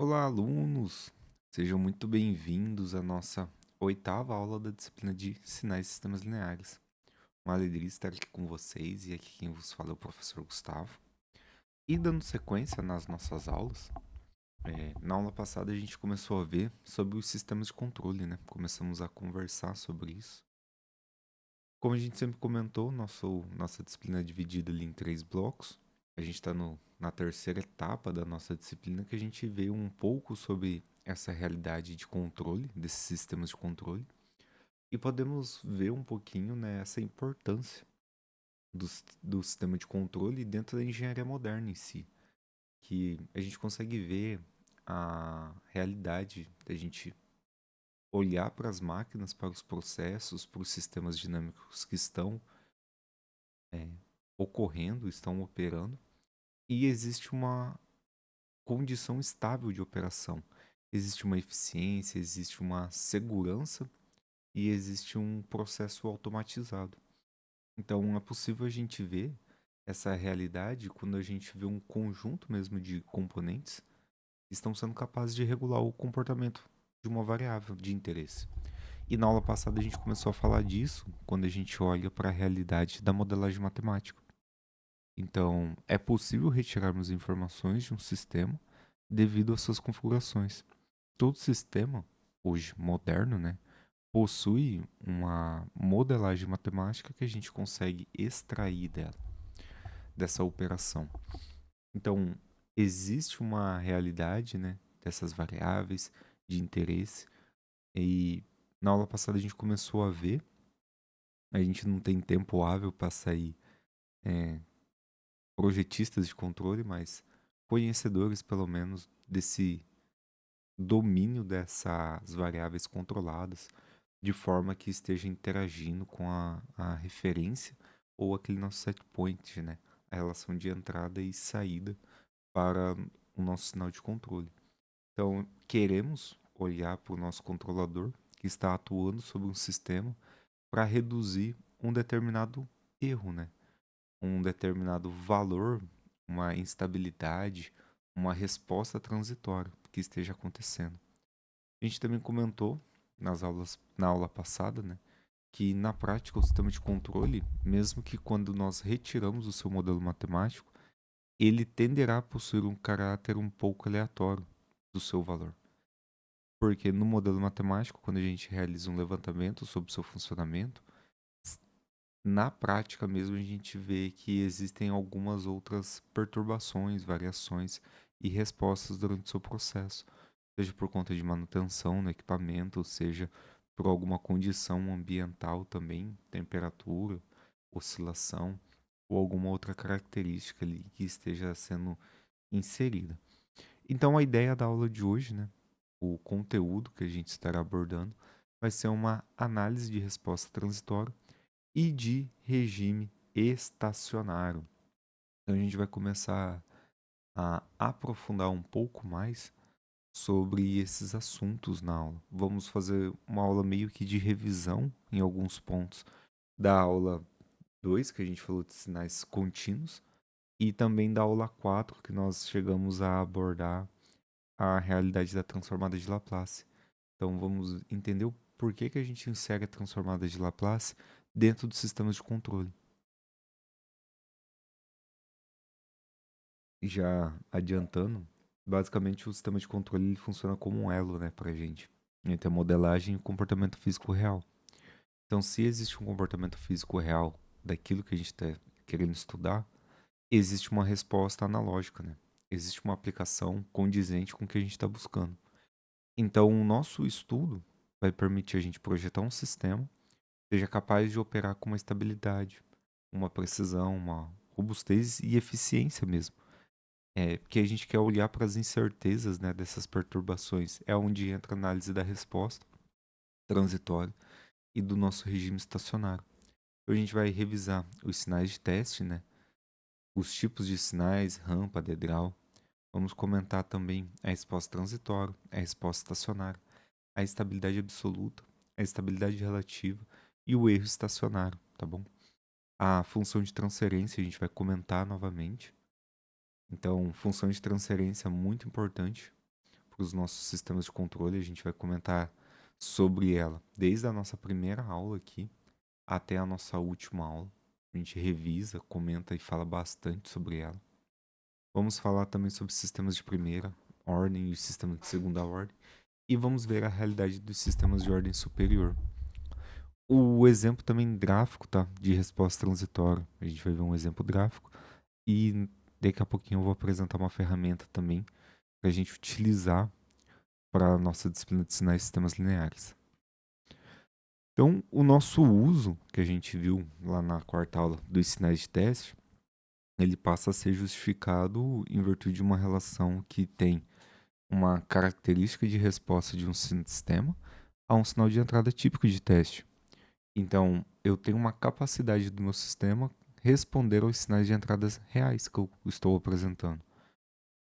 Olá, alunos! Sejam muito bem-vindos à nossa oitava aula da disciplina de Sinais e Sistemas Lineares. Uma alegria estar aqui com vocês e aqui quem vos fala é o professor Gustavo. E dando sequência nas nossas aulas, na aula passada a gente começou a ver sobre os sistemas de controle, né? Começamos a conversar sobre isso. Como a gente sempre comentou, nossa disciplina é dividida ali em três blocos. A gente está na terceira etapa da nossa disciplina que a gente vê um pouco sobre essa realidade de controle, desses sistemas de controle, e podemos ver um pouquinho, né, essa importância do sistema de controle dentro da engenharia moderna em si, que a gente consegue ver a realidade da gente olhar para as máquinas, para os processos, para os sistemas dinâmicos que estão é, ocorrendo, estão operando, e existe uma condição estável de operação. Existe uma eficiência, existe uma segurança e existe um processo automatizado. Então é possível a gente ver essa realidade quando a gente vê um conjunto mesmo de componentes que estão sendo capazes de regular o comportamento de uma variável de interesse. E na aula passada a gente começou a falar disso quando a gente olha para a realidade da modelagem matemática. Então, é possível retirarmos informações de um sistema devido às suas configurações. Todo sistema, hoje moderno, né, possui uma modelagem matemática que a gente consegue extrair dela, dessa operação. Então, existe uma realidade, né, dessas variáveis de interesse e na aula passada a gente começou a ver, a gente não tem tempo hábil para sair é, projetistas de controle, mas conhecedores, pelo menos, desse domínio dessas variáveis controladas, de forma que esteja interagindo com a referência ou aquele nosso set point, né? A relação de entrada e saída para o nosso sinal de controle. Então, queremos olhar para o nosso controlador que está atuando sobre um sistema para reduzir um determinado erro, né? Um determinado valor, uma instabilidade, uma resposta transitória que esteja acontecendo. A gente também comentou na aula passada, né, que na prática o sistema de controle, mesmo que quando nós retiramos o seu modelo matemático, ele tenderá a possuir um caráter um pouco aleatório do seu valor. Porque no modelo matemático, quando a gente realiza um levantamento sobre o seu funcionamento, na prática mesmo a gente vê que existem algumas outras perturbações, variações e respostas durante o seu processo, seja por conta de manutenção no equipamento, seja por alguma condição ambiental também, temperatura, oscilação ou alguma outra característica ali que esteja sendo inserida. Então a ideia da aula de hoje, né, o conteúdo que a gente estará abordando, vai ser uma análise de resposta transitória e de regime estacionário. Então a gente vai começar a aprofundar um pouco mais sobre esses assuntos na aula. Vamos fazer uma aula meio que de revisão em alguns pontos da aula 2 que a gente falou de sinais contínuos, e também da aula 4 que nós chegamos a abordar a realidade da transformada de Laplace. Então vamos entender o porquê que a gente insere a transformada de Laplace dentro dos sistemas de controle. Já adiantando, basicamente o sistema de controle ele funciona como um elo, né, pra gente, entre a modelagem e o comportamento físico real. Então, se existe um comportamento físico real daquilo que a gente está querendo estudar, existe uma resposta analógica, né? Existe uma aplicação condizente com o que a gente está buscando. Então, o nosso estudo vai permitir a gente projetar um sistema que seja capaz de operar com uma estabilidade, uma precisão, uma robustez e eficiência mesmo. Porque a gente quer olhar para as incertezas, né, dessas perturbações. É onde entra a análise da resposta transitória e do nosso regime estacionário. Então, a gente vai revisar os sinais de teste, né, os tipos de sinais, rampa, degrau. Vamos comentar também a resposta transitória, a resposta estacionária, a estabilidade absoluta, a estabilidade relativa e o erro estacionário, tá bom? A função de transferência a gente vai comentar novamente. Então, função de transferência é muito importante para os nossos sistemas de controle. A gente vai comentar sobre ela desde a nossa primeira aula aqui até a nossa última aula. A gente revisa, comenta e fala bastante sobre ela. Vamos falar também sobre sistemas de primeira ordem e sistemas de segunda ordem. E vamos ver a realidade dos sistemas de ordem superior. O exemplo também gráfico, tá? De resposta transitória. A gente vai ver um exemplo gráfico. E daqui a pouquinho eu vou apresentar uma ferramenta também para a gente utilizar para a nossa disciplina de sinais e sistemas lineares. Então, o nosso uso, que a gente viu lá na quarta aula dos sinais de teste, ele passa a ser justificado em virtude de uma relação que tem uma característica de resposta de um sistema a um sinal de entrada típico de teste. Então, eu tenho uma capacidade do meu sistema responder aos sinais de entradas reais que eu estou apresentando.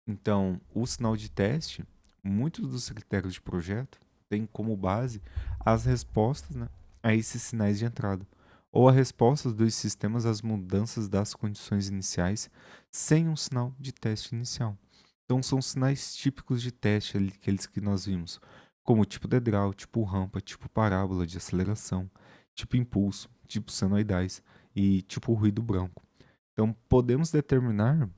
Então, o sinal de teste, muitos dos critérios de projeto têm como base as respostas, né, a esses sinais de entrada, ou a resposta dos sistemas às mudanças das condições iniciais sem um sinal de teste inicial. Então, são sinais típicos de teste, aqueles que nós vimos, como tipo degrau, tipo rampa, tipo parábola de aceleração, tipo impulso, tipo senoidais e tipo ruído branco. Então, podemos determinar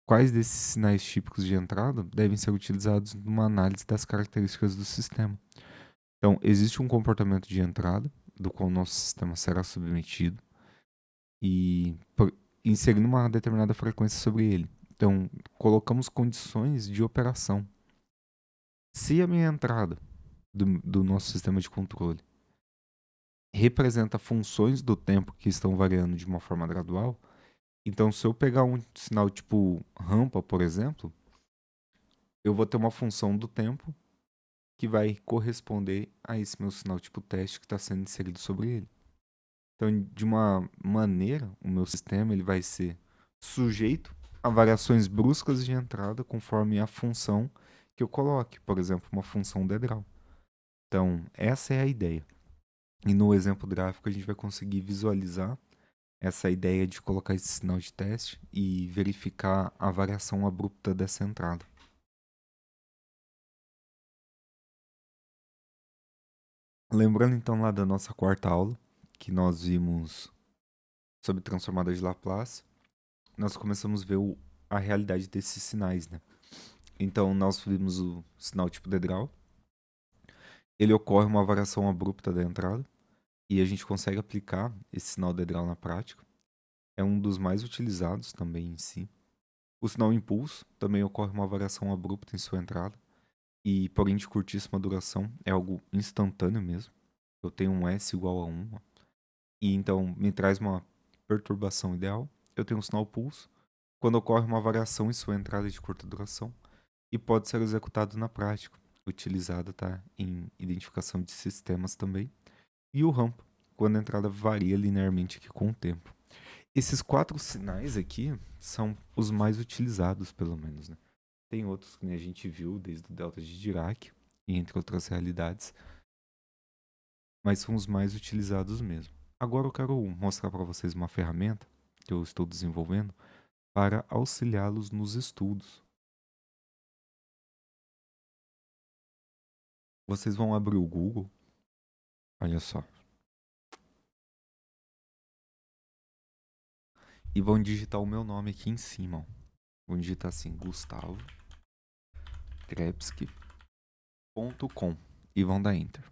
quais desses sinais típicos de entrada devem ser utilizados numa análise das características do sistema. Então, existe um comportamento de entrada, do qual o nosso sistema será submetido, e inserindo uma determinada frequência sobre ele. Então, colocamos condições de operação. Se a minha entrada do nosso sistema de controle representa funções do tempo que estão variando de uma forma gradual, então se eu pegar um sinal tipo rampa, por exemplo, eu vou ter uma função do tempo que vai corresponder a esse meu sinal tipo teste que está sendo inserido sobre ele. Então, de uma maneira, o meu sistema ele vai ser sujeito a variações bruscas de entrada conforme a função que eu coloque, por exemplo, uma função degrau. Então, essa é a ideia. E no exemplo gráfico a gente vai conseguir visualizar essa ideia de colocar esse sinal de teste e verificar a variação abrupta dessa entrada. Lembrando então lá da nossa quarta aula, que nós vimos sobre transformadas de Laplace, nós começamos a ver a realidade desses sinais, né? Então, nós vimos o sinal tipo degrau, ele ocorre uma variação abrupta da entrada, e a gente consegue aplicar esse sinal degrau na prática. É um dos mais utilizados também em si. O sinal impulso também ocorre uma variação abrupta em sua entrada, e porém de curtíssima duração, é algo instantâneo mesmo. Eu tenho um S igual a 1, e então me traz uma perturbação ideal. Eu tenho um sinal pulso, quando ocorre uma variação em sua entrada de curta duração, e pode ser executado na prática, utilizado tá, em identificação de sistemas também. E o rampa, quando a entrada varia linearmente aqui com o tempo. Esses quatro sinais aqui são os mais utilizados, pelo menos. Né? Tem outros que a gente viu, desde o delta de Dirac, e entre outras realidades, mas são os mais utilizados mesmo. Agora eu quero mostrar para vocês uma ferramenta que eu estou desenvolvendo para auxiliá-los nos estudos. Vocês vão abrir o Google, olha só, e vão digitar o meu nome aqui em cima. Ó. Vão digitar assim, gustavotrebski.com e vão dar Enter.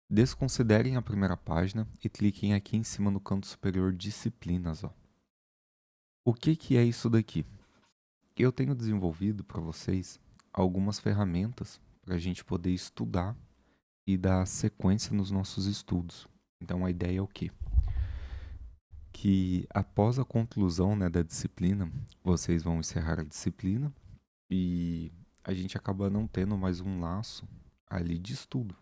Desconsiderem a primeira página e cliquem aqui em cima no canto superior Disciplinas. Ó. O que é isso daqui? Eu tenho desenvolvido para vocês algumas ferramentas para a gente poder estudar e dar sequência nos nossos estudos. Então a ideia é o quê? Que após a conclusão, né, da disciplina, vocês vão encerrar a disciplina e a gente acaba não tendo mais um laço ali de estudo.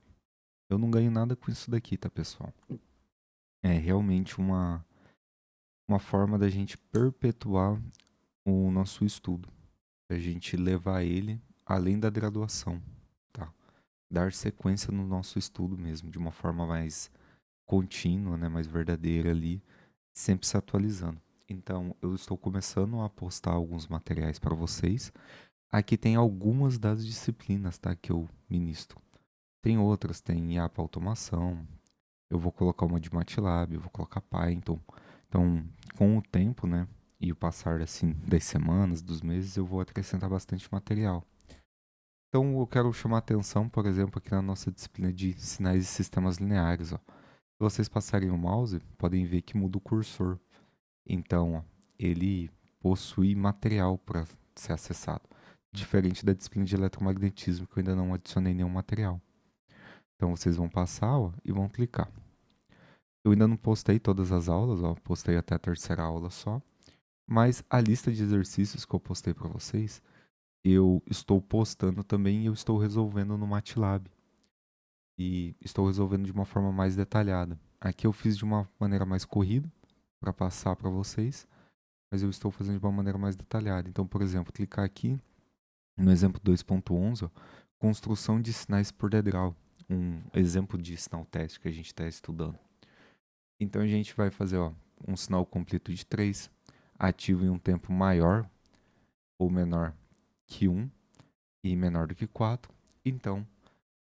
Eu não ganho nada com isso daqui, tá, pessoal? É realmente uma forma da gente perpetuar o nosso estudo, da gente levar ele além da graduação, tá? Dar sequência no nosso estudo mesmo, de uma forma mais contínua, né, mais verdadeira ali, sempre se atualizando. Então, eu estou começando a postar alguns materiais para vocês Aqui tem algumas das disciplinas, tá, que eu ministro. Tem outras, tem IA para automação. Eu vou colocar uma de MATLAB, eu vou colocar Python. Então, com o tempo, né, e o passar assim das semanas, dos meses, eu vou acrescentar bastante material. Então, eu quero chamar atenção, por exemplo, aqui na nossa disciplina de sinais e sistemas lineares, ó. Se vocês passarem o mouse, podem ver que muda o cursor. Então, ó, ele possui material para ser acessado, diferente da disciplina de eletromagnetismo, que eu ainda não adicionei nenhum material. Então, vocês vão passar, ó, e vão clicar. Eu ainda não postei todas as aulas, ó, postei até a terceira aula só, mas a lista de exercícios que eu postei para vocês, eu estou postando também e eu estou resolvendo no MATLAB. E estou resolvendo de uma forma mais detalhada. Aqui eu fiz de uma maneira mais corrida para passar para vocês, mas eu estou fazendo de uma maneira mais detalhada. Então, por exemplo, clicar aqui no exemplo 2.11, ó, construção de sinais por degrau, um exemplo de sinal teste que a gente está estudando. Então a gente vai fazer, ó, um sinal completo de 3, ativo em um tempo maior ou menor que 1 e menor do que 4. Então,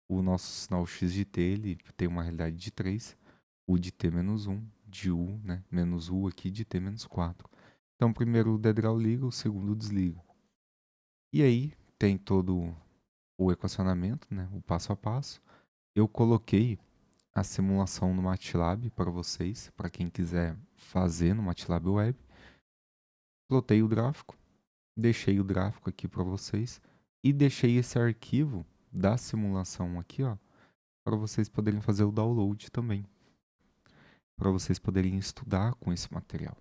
o nosso sinal x de t ele tem uma realidade de 3, u de t menos 1, de u, né, menos u aqui de t menos 4. Então, primeiro o degrau liga, o segundo desliga. E aí tem todo o equacionamento, né, o passo a passo. Eu coloquei a simulação no MATLAB para vocês, para quem quiser fazer no MATLAB Web. Plotei o gráfico, deixei o gráfico aqui para vocês e deixei esse arquivo da simulação aqui, ó, para vocês poderem fazer o download também, para vocês poderem estudar com esse material.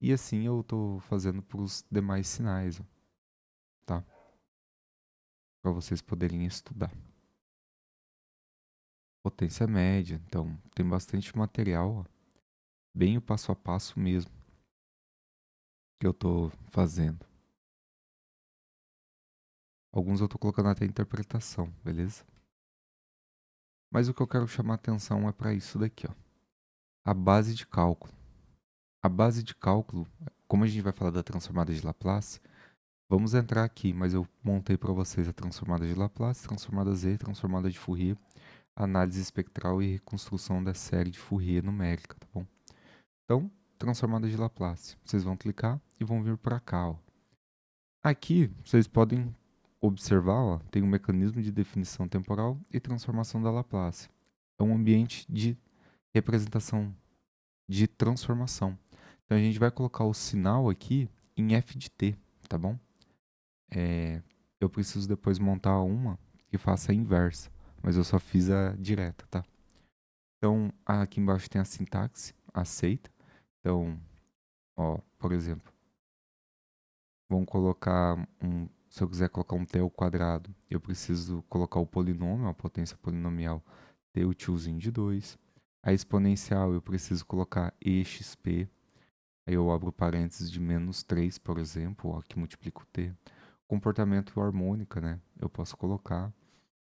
E assim eu estou fazendo para os demais sinais, ó, tá? Para vocês poderem estudar. Potência média, então tem bastante material, ó, bem o passo a passo mesmo que eu estou fazendo. Alguns eu estou colocando até interpretação, beleza? Mas o que eu quero chamar atenção é para isso daqui, ó. A base de cálculo. A base de cálculo, como a gente vai falar da transformada de Laplace, vamos entrar aqui, mas eu montei para vocês a transformada de Laplace, transformada Z, transformada de Fourier, análise espectral e reconstrução da série de Fourier numérica, tá bom? Então, transformada de Laplace. Vocês vão clicar e vão vir para cá, ó. Aqui, vocês podem observar, ó, tem um mecanismo de definição temporal e transformação da Laplace. É um ambiente de representação de transformação. Então a gente vai colocar o sinal aqui em f de t, tá bom? Eu preciso depois montar uma que faça a inversa, mas eu só fiz a direta, tá? Então aqui embaixo tem a sintaxe, aceita. Então, ó, por exemplo, vamos colocar se eu quiser colocar um t ao quadrado, eu preciso colocar o polinômio, a potência polinomial, t útilzinho de 2. A exponencial eu preciso colocar exp. Aí eu abro parênteses de menos 3, por exemplo, ó, que multiplica o t. Comportamento harmônica, né? Eu posso colocar.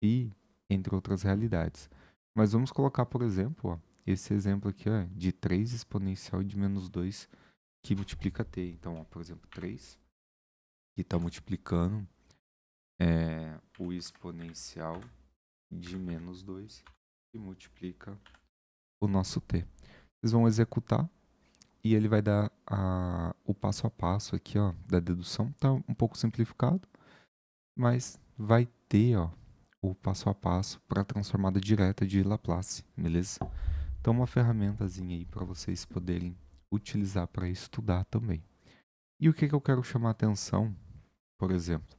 E entre outras realidades. Mas vamos colocar, por exemplo, ó, esse exemplo aqui ó, de 3 exponencial de menos 2 que multiplica t. Então, ó, por exemplo, 3 que está multiplicando o exponencial de menos 2 que multiplica o nosso t. Vocês vão executar e ele vai dar o passo a passo aqui, ó, da dedução. Tá um pouco simplificado, mas vai ter, ó, o passo a passo para a transformada direta de Laplace, beleza? Então, uma ferramentazinha aí para vocês poderem utilizar para estudar também. E o que eu quero chamar a atenção, por exemplo,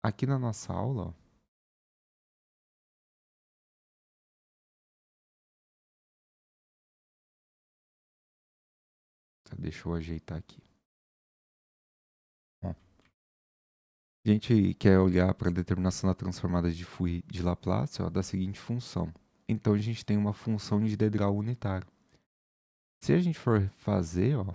aqui na nossa aula, ó, deixa eu ajeitar aqui. Ó, a gente quer olhar para a determinação da transformada de Fourier de Laplace ó, da seguinte função. Então, a gente tem uma função de degrau unitário. Se a gente for fazer, ó,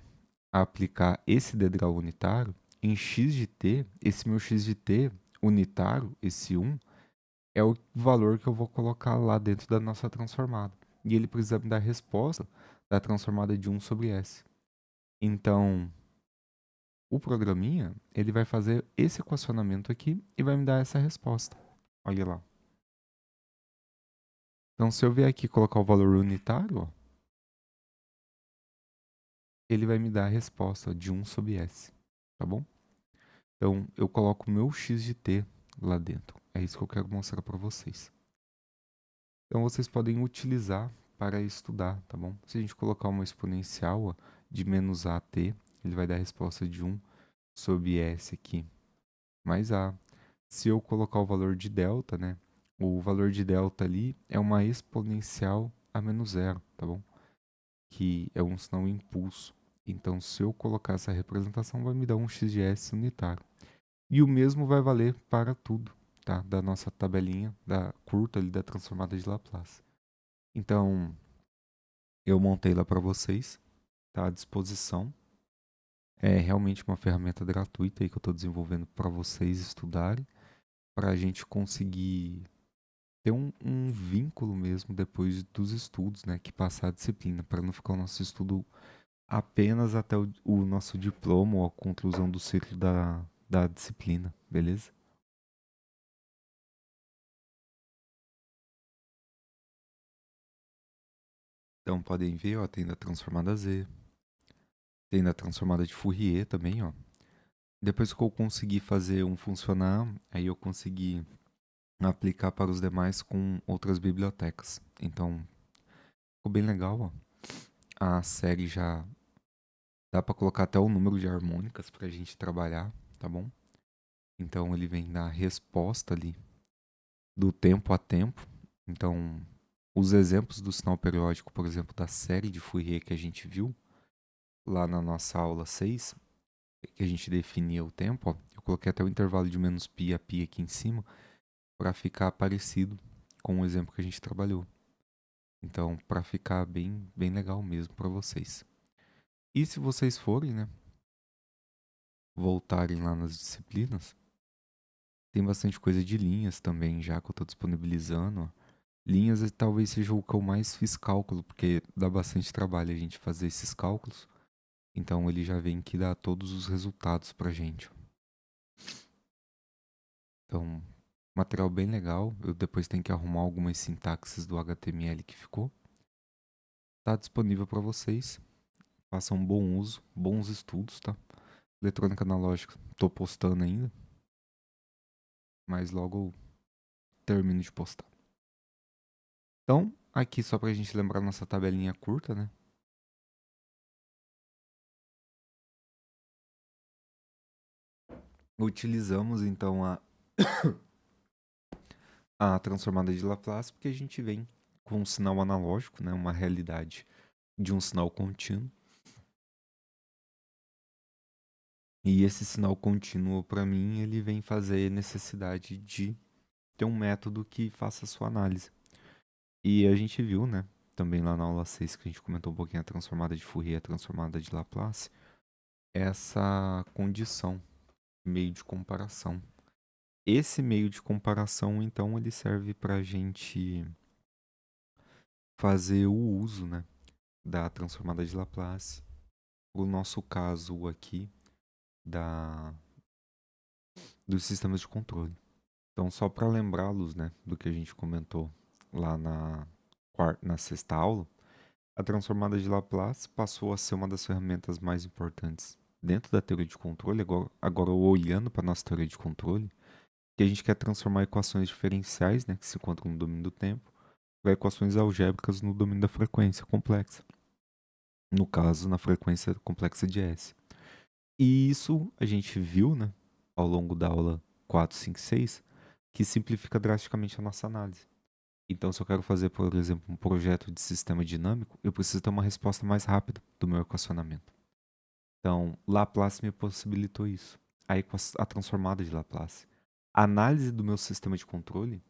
aplicar esse degrau unitário em x de t, esse meu x de t unitário, esse 1, é o valor que eu vou colocar lá dentro da nossa transformada. E ele precisa me dar a resposta da transformada de 1 sobre S. Então, O programinha, ele vai fazer esse equacionamento aqui e vai me dar essa resposta. Olha lá. Então, se eu vier aqui e colocar o valor unitário, ó, ele vai me dar a resposta de 1 sobre S, tá bom? Então, eu coloco o meu x de t lá dentro. É isso que eu quero mostrar para vocês. Então, vocês podem utilizar para estudar, tá bom? Se a gente colocar uma exponencial ó, de menos a t, ele vai dar a resposta de 1 sobre S aqui, mais A. Se eu colocar o valor de delta, né? O valor de delta ali é uma exponencial a menos zero, tá bom? Que é um sinal impulso. Então, se eu colocar essa representação, vai me dar um x de S unitário. E o mesmo vai valer para tudo, tá? Da nossa tabelinha da curta ali da transformada de Laplace. Então, eu montei lá para vocês, tá à disposição. É realmente uma ferramenta gratuita aí que eu estou desenvolvendo para vocês estudarem, para a gente conseguir ter um vínculo mesmo depois dos estudos, né? Que passar a disciplina, para não ficar o nosso estudo apenas até o nosso diploma ou a conclusão do ciclo da disciplina, beleza? Então podem ver, ó, tem da transformada Z, tem da transformada de Fourier também, ó. Depois que eu consegui fazer um funcionar, aí eu consegui aplicar para os demais com outras bibliotecas. Então, ficou bem legal, ó. A série já dá para colocar até o número de harmônicas para a gente trabalhar, tá bom? Então ele vem na resposta ali do tempo a tempo. Então, os exemplos do sinal periódico, por exemplo, da série de Fourier que a gente viu lá na nossa aula 6, que a gente definia o tempo, ó, eu coloquei até o intervalo de menos π a π aqui em cima para ficar parecido com o exemplo que a gente trabalhou. Então, para ficar bem legal mesmo para vocês. E se vocês forem, né, voltarem lá nas disciplinas, tem bastante coisa de linhas também já que eu estou disponibilizando, ó. Linhas talvez seja o que eu mais fiz cálculo, porque dá bastante trabalho a gente fazer esses cálculos. Então ele já vem que dá todos os resultados pra gente. Então, material bem legal. Eu depois tenho que arrumar algumas sintaxes do HTML que ficou. Tá disponível para vocês. Façam um bom uso, bons estudos, tá? Eletrônica analógica, tô postando ainda. Mas logo eu termino de postar. Então, aqui só pra gente lembrar nossa tabelinha curta, né? Utilizamos então a transformada de Laplace porque a gente vem com um sinal analógico, né? Uma realidade de um sinal contínuo. E esse sinal contínuo, para mim, ele vem fazer necessidade de ter um método que faça a sua análise. E a gente viu, né? Também lá na aula 6, que a gente comentou um pouquinho a transformada de Fourier, a transformada de Laplace, essa condição, meio de comparação. Esse meio de comparação, então, ele serve para a gente fazer o uso, né, da transformada de Laplace. O nosso caso aqui da dos sistemas de controle. Então, só para lembrá-los, né, do que a gente comentou lá na sexta aula, a transformada de Laplace passou a ser uma das ferramentas mais importantes dentro da teoria de controle. Agora olhando para a nossa teoria de controle, que a gente quer transformar equações diferenciais, né, que se encontram no domínio do tempo, para equações algébricas no domínio da frequência complexa. No caso, na frequência complexa de S. E isso a gente viu, né, ao longo da aula 4, 5, 6, que simplifica drasticamente a nossa análise. Então, se eu quero fazer, por exemplo, um projeto de sistema dinâmico, eu preciso ter uma resposta mais rápida do meu equacionamento. Então, Laplace me possibilitou isso. A transformada de Laplace. A análise do meu sistema de controle,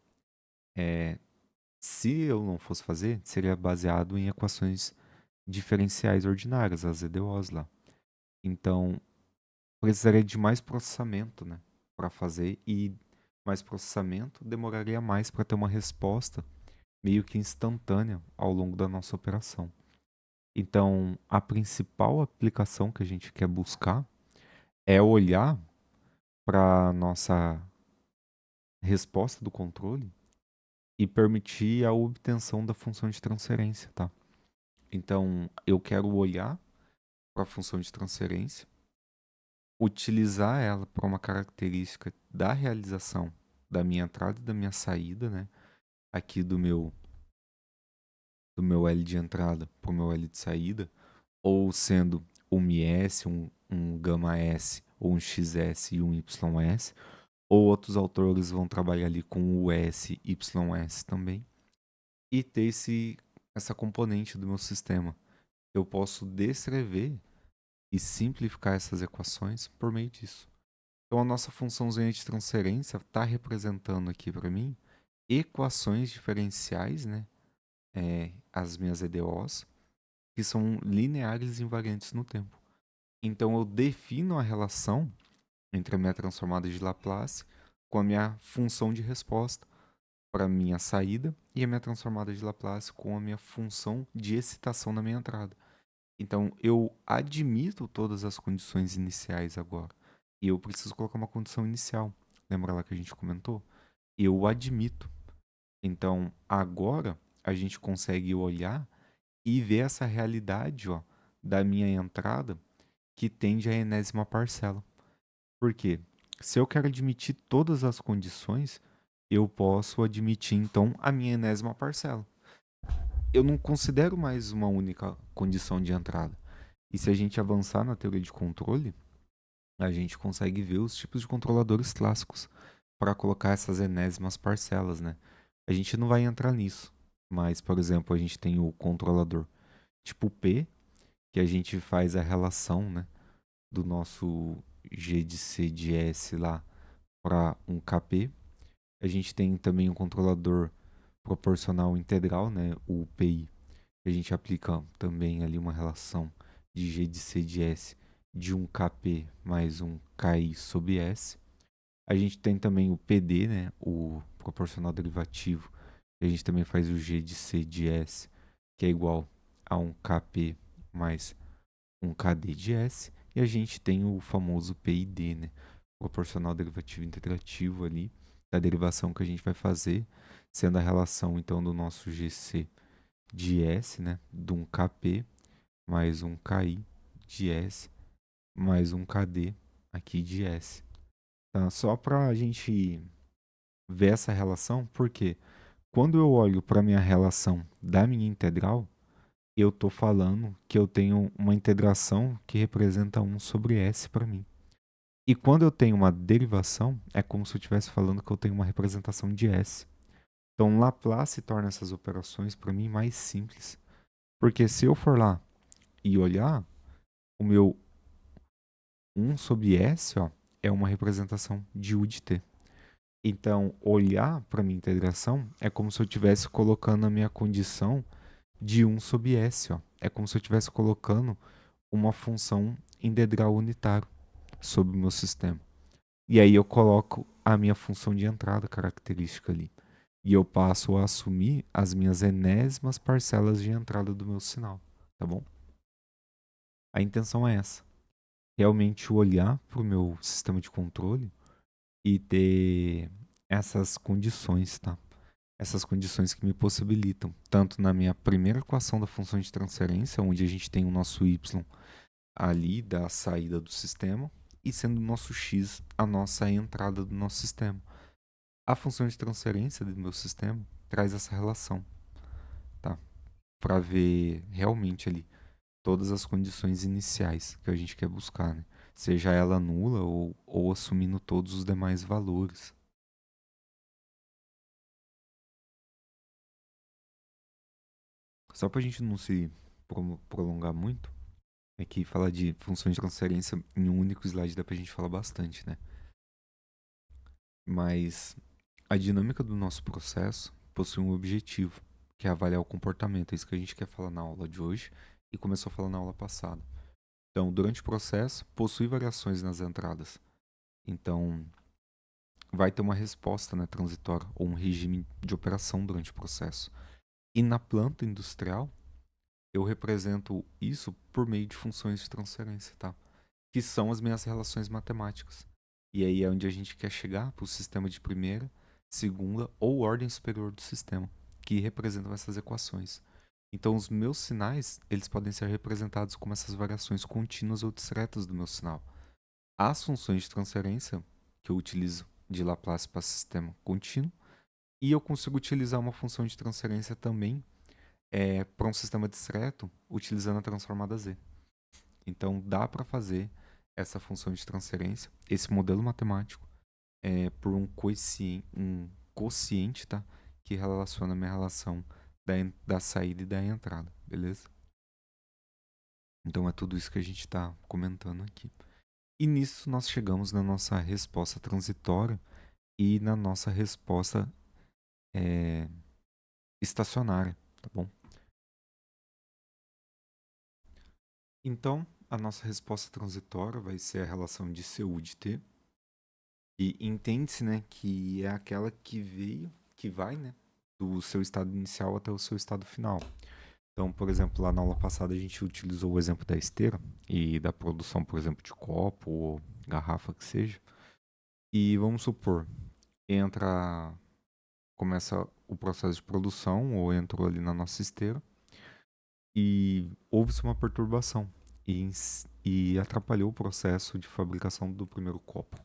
se eu não fosse fazer, seria baseado em equações diferenciais ordinárias, as EDOs lá. Então, precisaria de mais processamento, né, para fazer, e mais processamento demoraria mais para ter uma resposta meio que instantânea ao longo da nossa operação. Então, a principal aplicação que a gente quer buscar é olhar para nossa resposta do controle e permitir a obtenção da função de transferência, tá? Então, eu quero olhar para a função de transferência, utilizar ela para uma característica da realização da minha entrada e da minha saída, né? Aqui do meu L de entrada para o meu L de saída, ou sendo um MS, um gama S, ou um XS e um YS, ou outros autores vão trabalhar ali com o S, YS também, e ter essa componente do meu sistema. Eu posso descrever e simplificar essas equações por meio disso. Então a nossa funçãozinha de transferência está representando aqui para mim equações diferenciais, né? As minhas EDOs, que são lineares invariantes no tempo. Então eu defino a relação entre a minha transformada de Laplace com a minha função de resposta para a minha saída e a minha transformada de Laplace com a minha função de excitação na minha entrada. Então eu admito todas as condições iniciais agora. E eu preciso colocar uma condição inicial. Lembra lá que a gente comentou? Eu admito. Então agora a gente consegue olhar e ver essa realidade, ó, da minha entrada que tende à enésima parcela. Por quê? Se eu quero admitir todas as condições, eu posso admitir então a minha enésima parcela. Eu não considero mais uma única condição de entrada. E se a gente avançar na teoria de controle, a gente consegue ver os tipos de controladores clássicos para colocar essas enésimas parcelas, né? A gente não vai entrar nisso, mas, por exemplo, a gente tem o controlador tipo P, que a gente faz a relação, né, do nosso G de C de S lá para um KP. A gente tem também um controlador proporcional integral, né, o PI. A gente aplica também ali uma relação de G de C de S de um KP mais um KI sobre S. A gente tem também o PD, né, o proporcional derivativo. A gente também faz o G de C de S, que é igual a um KP mais um KD de S. E a gente tem o famoso PID, né, proporcional derivativo integrativo ali, da derivação que a gente vai fazer, sendo a relação então do nosso GC de S, né, de um KP mais um KI de S mais um KD aqui de S. Tá? Só para a gente ver essa relação, porque quando eu olho para a minha relação da minha integral, eu estou falando que eu tenho uma integração que representa 1 sobre S para mim. E quando eu tenho uma derivação, é como se eu estivesse falando que eu tenho uma representação de S. Então, Laplace torna essas operações para mim mais simples. Porque se eu for lá e olhar, o meu 1 sobre S ó, é uma representação de U de T. Então, olhar para minha integração é como se eu estivesse colocando a minha condição de 1 sobre S. Ó. É como se eu estivesse colocando uma função integral unitário sobre o meu sistema. E aí eu coloco a minha função de entrada característica ali. E eu passo a assumir as minhas enésimas parcelas de entrada do meu sinal, tá bom? A intenção é essa. Realmente olhar para o meu sistema de controle e ter essas condições, tá? Essas condições que me possibilitam, tanto na minha primeira equação da função de transferência, onde a gente tem o nosso y ali da saída do sistema, e sendo o nosso x a nossa entrada do nosso sistema. A função de transferência do meu sistema traz essa relação, tá? Para ver realmente ali todas as condições iniciais que a gente quer buscar, né? Seja ela nula ou assumindo todos os demais valores. Só para a gente não se prolongar muito, é que falar de funções de transferência em um único slide dá pra gente falar bastante, né? Mas a dinâmica do nosso processo possui um objetivo, que é avaliar o comportamento. É isso que a gente quer falar na aula de hoje e começou a falar na aula passada. Então, durante o processo, possui variações nas entradas. Então, vai ter uma resposta, né, transitória ou um regime de operação durante o processo. E na planta industrial, eu represento isso por meio de funções de transferência, tá? que são as minhas relações matemáticas. E aí é onde a gente quer chegar para o sistema de primeira, segunda ou ordem superior do sistema, que representam essas equações. Então, os meus sinais, eles podem ser representados como essas variações contínuas ou discretas do meu sinal. As funções de transferência, que eu utilizo de Laplace para sistema contínuo, e eu consigo utilizar uma função de transferência também para um sistema discreto, utilizando a transformada Z. Então, dá para fazer essa função de transferência, esse modelo matemático, por um quociente, tá? Que relaciona a minha relação da saída e da entrada, beleza? Então é tudo isso que a gente está comentando aqui. E nisso nós chegamos na nossa resposta transitória e na nossa resposta estacionária, tá bom? Então, a nossa resposta transitória vai ser a relação de CU de T. E entende-se, né, que é aquela que vai, né, do seu estado inicial até o seu estado final. Então, por exemplo, lá na aula passada a gente utilizou o exemplo da esteira e da produção, por exemplo, de copo ou garrafa que seja. E vamos supor, começa o processo de produção ou entrou ali na nossa esteira e houve-se uma perturbação e atrapalhou o processo de fabricação do primeiro copo.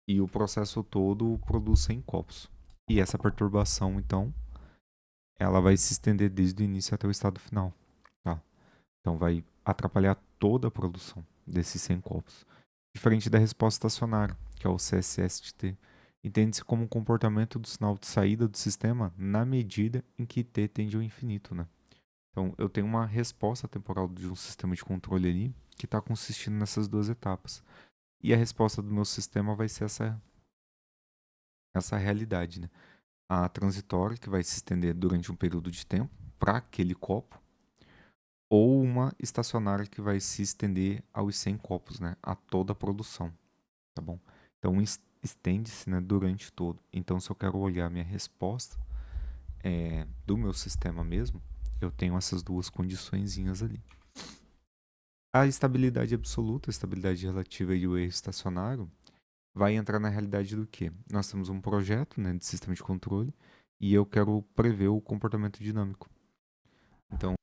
E o processo todo produz 100 copos. E essa perturbação, então, ela vai se estender desde o início até o estado final, tá? Então vai atrapalhar toda a produção desses 100 copos. Diferente da resposta estacionária, que é o CSST. Entende-se como um comportamento do sinal de saída do sistema na medida em que t tende ao infinito, né? Então, eu tenho uma resposta temporal de um sistema de controle ali que está consistindo nessas duas etapas. E a resposta do meu sistema vai ser essa realidade, né? A transitória, que vai se estender durante um período de tempo para aquele copo, ou uma estacionária que vai se estender aos 100 copos, né? A toda a produção, tá bom? Então, estende-se, né, durante todo. Então, se eu quero olhar minha resposta do meu sistema mesmo, eu tenho essas duas condiçõezinhas ali. A estabilidade absoluta, a estabilidade relativa e o erro estacionário vai entrar na realidade do que? Nós temos um projeto, né, de sistema de controle e eu quero prever o comportamento dinâmico. Então,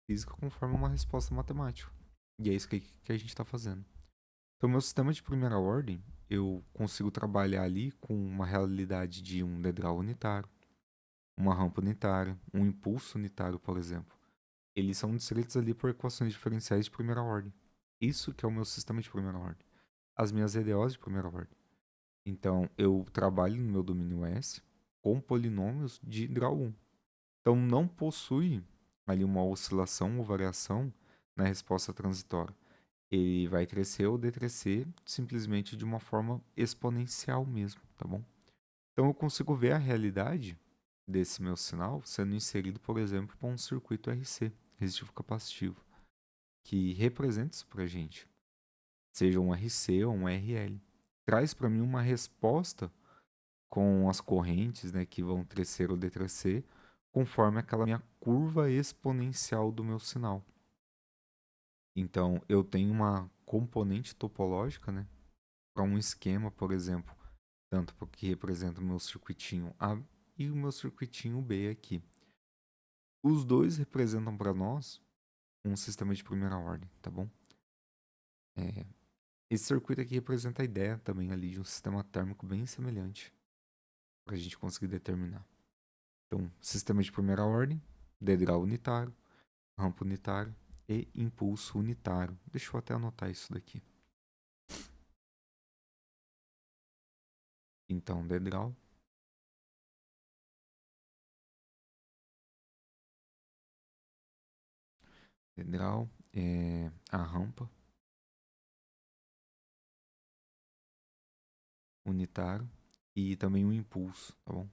física conforme uma resposta matemática. E é isso que a gente está fazendo. Então, meu sistema de primeira ordem, eu consigo trabalhar ali com uma realidade de um degrau unitário, uma rampa unitária, um impulso unitário, por exemplo. Eles são descritos ali por equações diferenciais de primeira ordem. Isso que é o meu sistema de primeira ordem. As minhas EDOs de primeira ordem. Então, eu trabalho no meu domínio S com polinômios de grau 1. Então, não possui ali uma oscilação ou variação na resposta transitória. Ele vai crescer ou decrescer simplesmente de uma forma exponencial mesmo, tá bom? Então, eu consigo ver a realidade desse meu sinal sendo inserido, por exemplo, para um circuito RC, resistivo capacitivo, que representa isso para a gente, seja um RC ou um RL. Traz para mim uma resposta com as correntes, né, que vão crescer ou decrescer, conforme aquela minha curva exponencial do meu sinal. Então, eu tenho uma componente topológica, né, para um esquema, por exemplo, tanto porque representa o meu circuitinho A e o meu circuitinho B aqui. Os dois representam para nós um sistema de primeira ordem, tá bom? Esse circuito aqui representa a ideia também ali de um sistema térmico bem semelhante para a gente conseguir determinar. Então, sistema de primeira ordem, degrau unitário, rampa unitária e impulso unitário. Deixa eu até anotar isso daqui. Então, degrau é a rampa unitário e também o impulso, tá bom?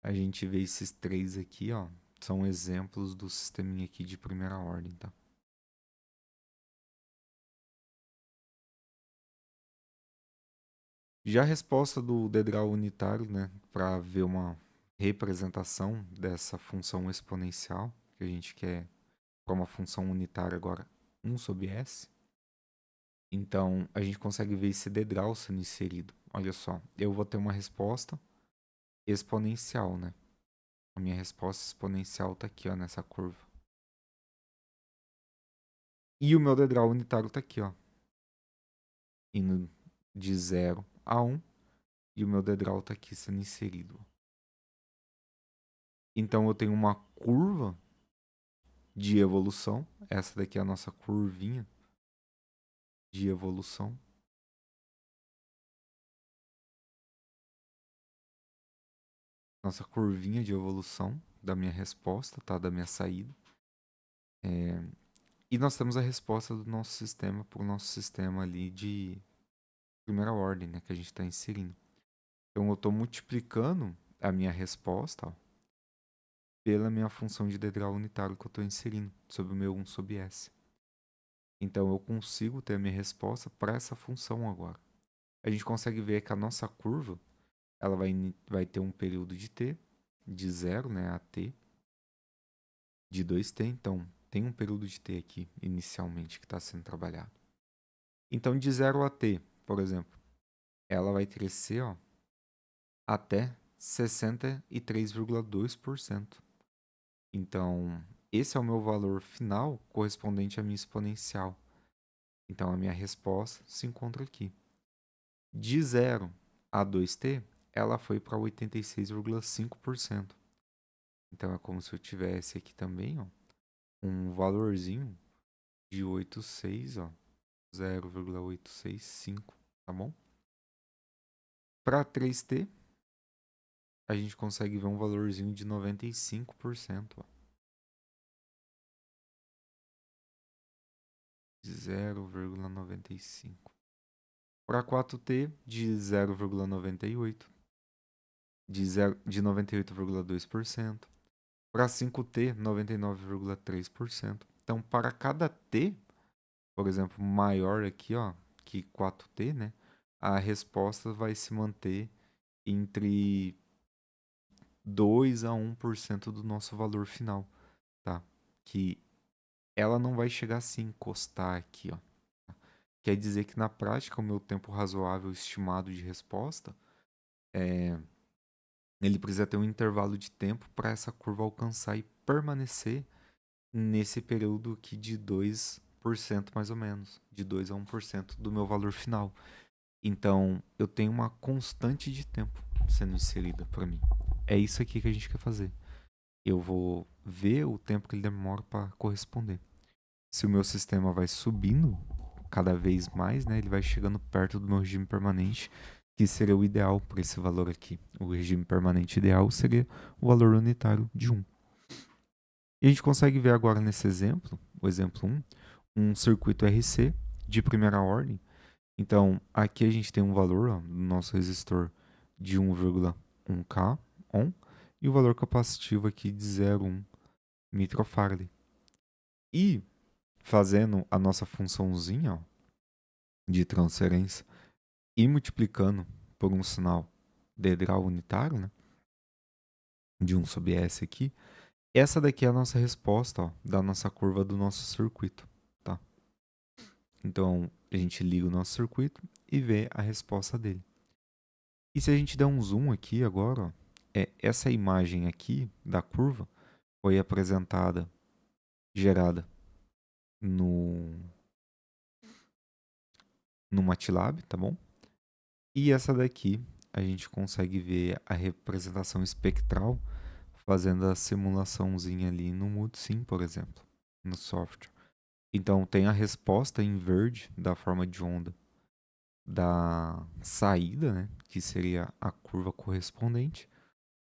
A gente vê esses três aqui, ó, são exemplos do sisteminha aqui de primeira ordem, tá? Já a resposta do degrau unitário, né, para ver uma representação dessa função exponencial, que a gente quer para uma função unitária agora 1 sobre S. Então, a gente consegue ver esse degrau sendo inserido. Olha só, eu vou ter uma resposta exponencial, né? A minha resposta exponencial está aqui, ó, nessa curva. E o meu degrau unitário está aqui, ó, indo de 0 a 1, e o meu degrau está aqui sendo inserido. Então, eu tenho uma curva de evolução. Essa daqui é a nossa curvinha de evolução. Nossa curvinha de evolução da minha resposta, tá? Da minha saída. E nós temos a resposta do nosso sistema para o nosso sistema ali de primeira ordem, né? Que a gente está inserindo. Então, eu estou multiplicando a minha resposta, ó, pela minha função de degrau unitário que eu estou inserindo, sobre o meu 1 sobre S. Então, eu consigo ter a minha resposta para essa função agora. A gente consegue ver que a nossa curva, ela vai ter um período de t, de 0, né, a t, de 2t. Então, tem um período de t aqui, inicialmente, que está sendo trabalhado. Então, de 0 a t, por exemplo, ela vai crescer, ó, até 63,2%. Então, esse é o meu valor final correspondente à minha exponencial. Então, a minha resposta se encontra aqui. De 0 a 2t, ela foi para 86,5%. Então, é como se eu tivesse aqui também, ó, um valorzinho de 86, ó, 0,865, tá bom? Para 3t, a gente consegue ver um valorzinho de 95%, ó, de 0,95. Para 4t, de 0,98, de 98,2%. Para 5t, 99,3%. Então, para cada t, por exemplo, maior aqui, ó, que 4t, né? A resposta vai se manter entre 2 a 1% do nosso valor final, tá? Que ela não vai chegar a se encostar aqui, ó. Quer dizer que na prática o meu tempo razoável estimado de resposta ele precisa ter um intervalo de tempo para essa curva alcançar e permanecer nesse período aqui de 2% mais ou menos, de 2 a 1% do meu valor final. Então, eu tenho uma constante de tempo sendo inserida para mim. É isso aqui que a gente quer fazer. Eu vou ver o tempo que ele demora para corresponder. Se o meu sistema vai subindo cada vez mais, né, ele vai chegando perto do meu regime permanente, que seria o ideal para esse valor aqui. O regime permanente ideal seria o valor unitário de 1. E a gente consegue ver agora nesse exemplo, o exemplo 1, um circuito RC de primeira ordem. Então, aqui a gente tem um valor ó, do nosso resistor de 1,1K ohm e o valor capacitivo aqui de 0,1 microfarad. E fazendo a nossa funçãozinha ó, de transferência e multiplicando por um sinal dedral unitário, né, de 1 sobre S aqui, essa daqui é a nossa resposta ó, da nossa curva do nosso circuito. Tá? Então, a gente liga o nosso circuito e vê a resposta dele. E se a gente der um zoom aqui agora, ó, essa imagem aqui da curva foi apresentada, gerada no MATLAB, tá bom? E essa daqui a gente consegue ver a representação espectral fazendo a simulaçãozinha ali no MultiSim, por exemplo, no software. Então tem a resposta em verde da forma de onda da saída, né, que seria a curva correspondente,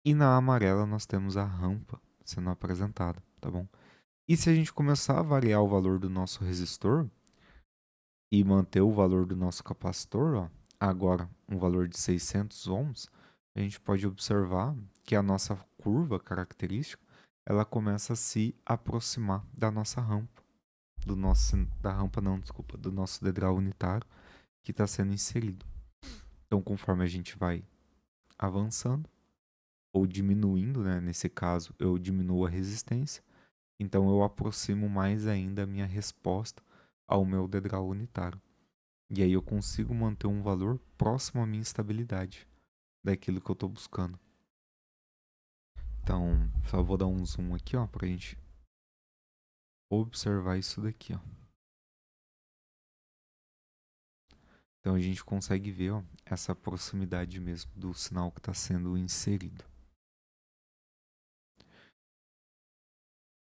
e na amarela nós temos a rampa sendo apresentada, tá bom? E se a gente começar a variar o valor do nosso resistor e manter o valor do nosso capacitor, ó, agora um valor de 600 ohms, a gente pode observar que a nossa curva característica ela começa a se aproximar da nossa rampa, da rampa não, desculpa, do nosso dedral unitário que está sendo inserido. Então, conforme a gente vai avançando ou diminuindo, né, nesse caso eu diminuo a resistência, então eu aproximo mais ainda a minha resposta ao meu dedral unitário. E aí eu consigo manter um valor próximo à minha estabilidade, daquilo que eu estou buscando. Então, só vou dar um zoom aqui, ó, para a gente observar isso daqui, ó. Então a gente consegue ver, ó, essa proximidade mesmo do sinal que está sendo inserido.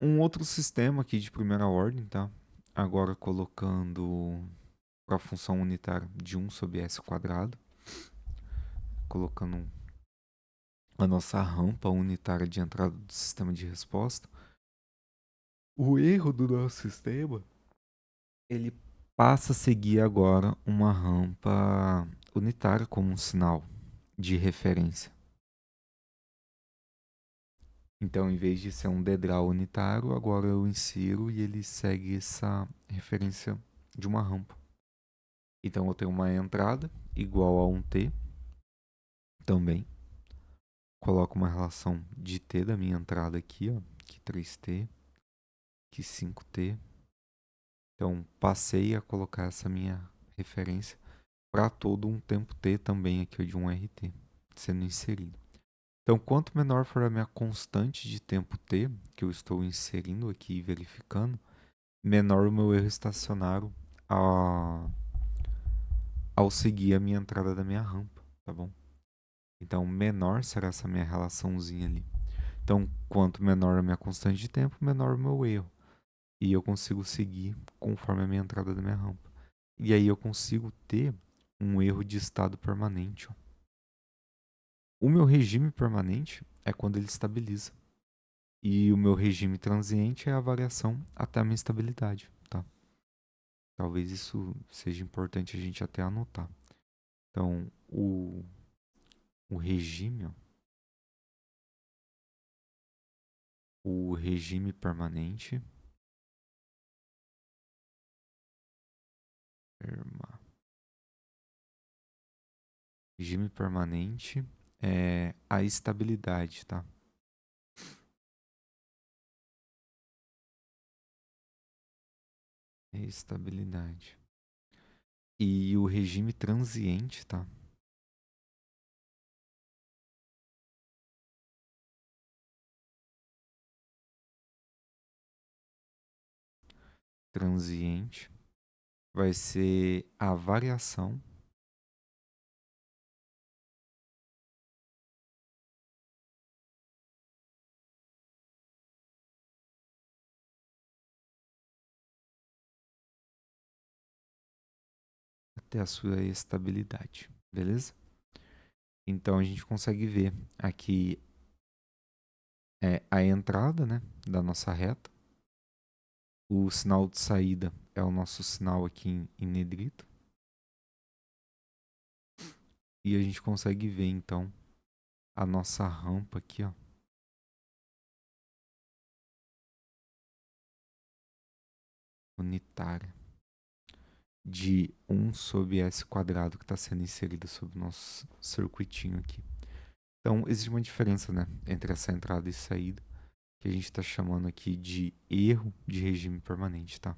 Um outro sistema aqui de primeira ordem, tá? Agora colocando para a função unitária de 1 sobre S quadrado, colocando a nossa rampa unitária de entrada do sistema de resposta. O erro do nosso sistema, ele passa a seguir agora uma rampa unitária como um sinal de referência. Então, em vez de ser um dedral unitário, agora eu insiro e ele segue essa referência de uma rampa. Então, eu tenho uma entrada igual a um T também. Coloco uma relação de T da minha entrada aqui, ó, aqui 3T, aqui 5T. Então, passei a colocar essa minha referência para todo um tempo T também aqui de um RT sendo inserido. Então, quanto menor for a minha constante de tempo T que eu estou inserindo aqui e verificando, menor o meu erro estacionário ao seguir a minha entrada da minha rampa, tá bom? Então, menor será essa minha relaçãozinha ali. Então, quanto menor a minha constante de tempo, menor o meu erro. E eu consigo seguir conforme a minha entrada da minha rampa. E aí eu consigo ter um erro de estado permanente. Ó. O meu regime permanente é quando ele estabiliza. E o meu regime transiente é a variação até a minha estabilidade, tá? Talvez isso seja importante a gente até anotar. Então, o regime, ó, o regime permanente, regime permanente é a estabilidade, tá? Estabilidade. E o regime transiente, tá? transiente vai ser a variação até a sua estabilidade, beleza? Então a gente consegue ver aqui a entrada, né, da nossa reta. O sinal de saída é o nosso sinal aqui em negrito. E a gente consegue ver então a nossa rampa aqui, ó, unitária de 1 sobre S quadrado que está sendo inserida sobre o nosso circuitinho aqui. Então existe uma diferença, né, entre essa entrada e saída, que a gente está chamando aqui de erro de regime permanente, tá?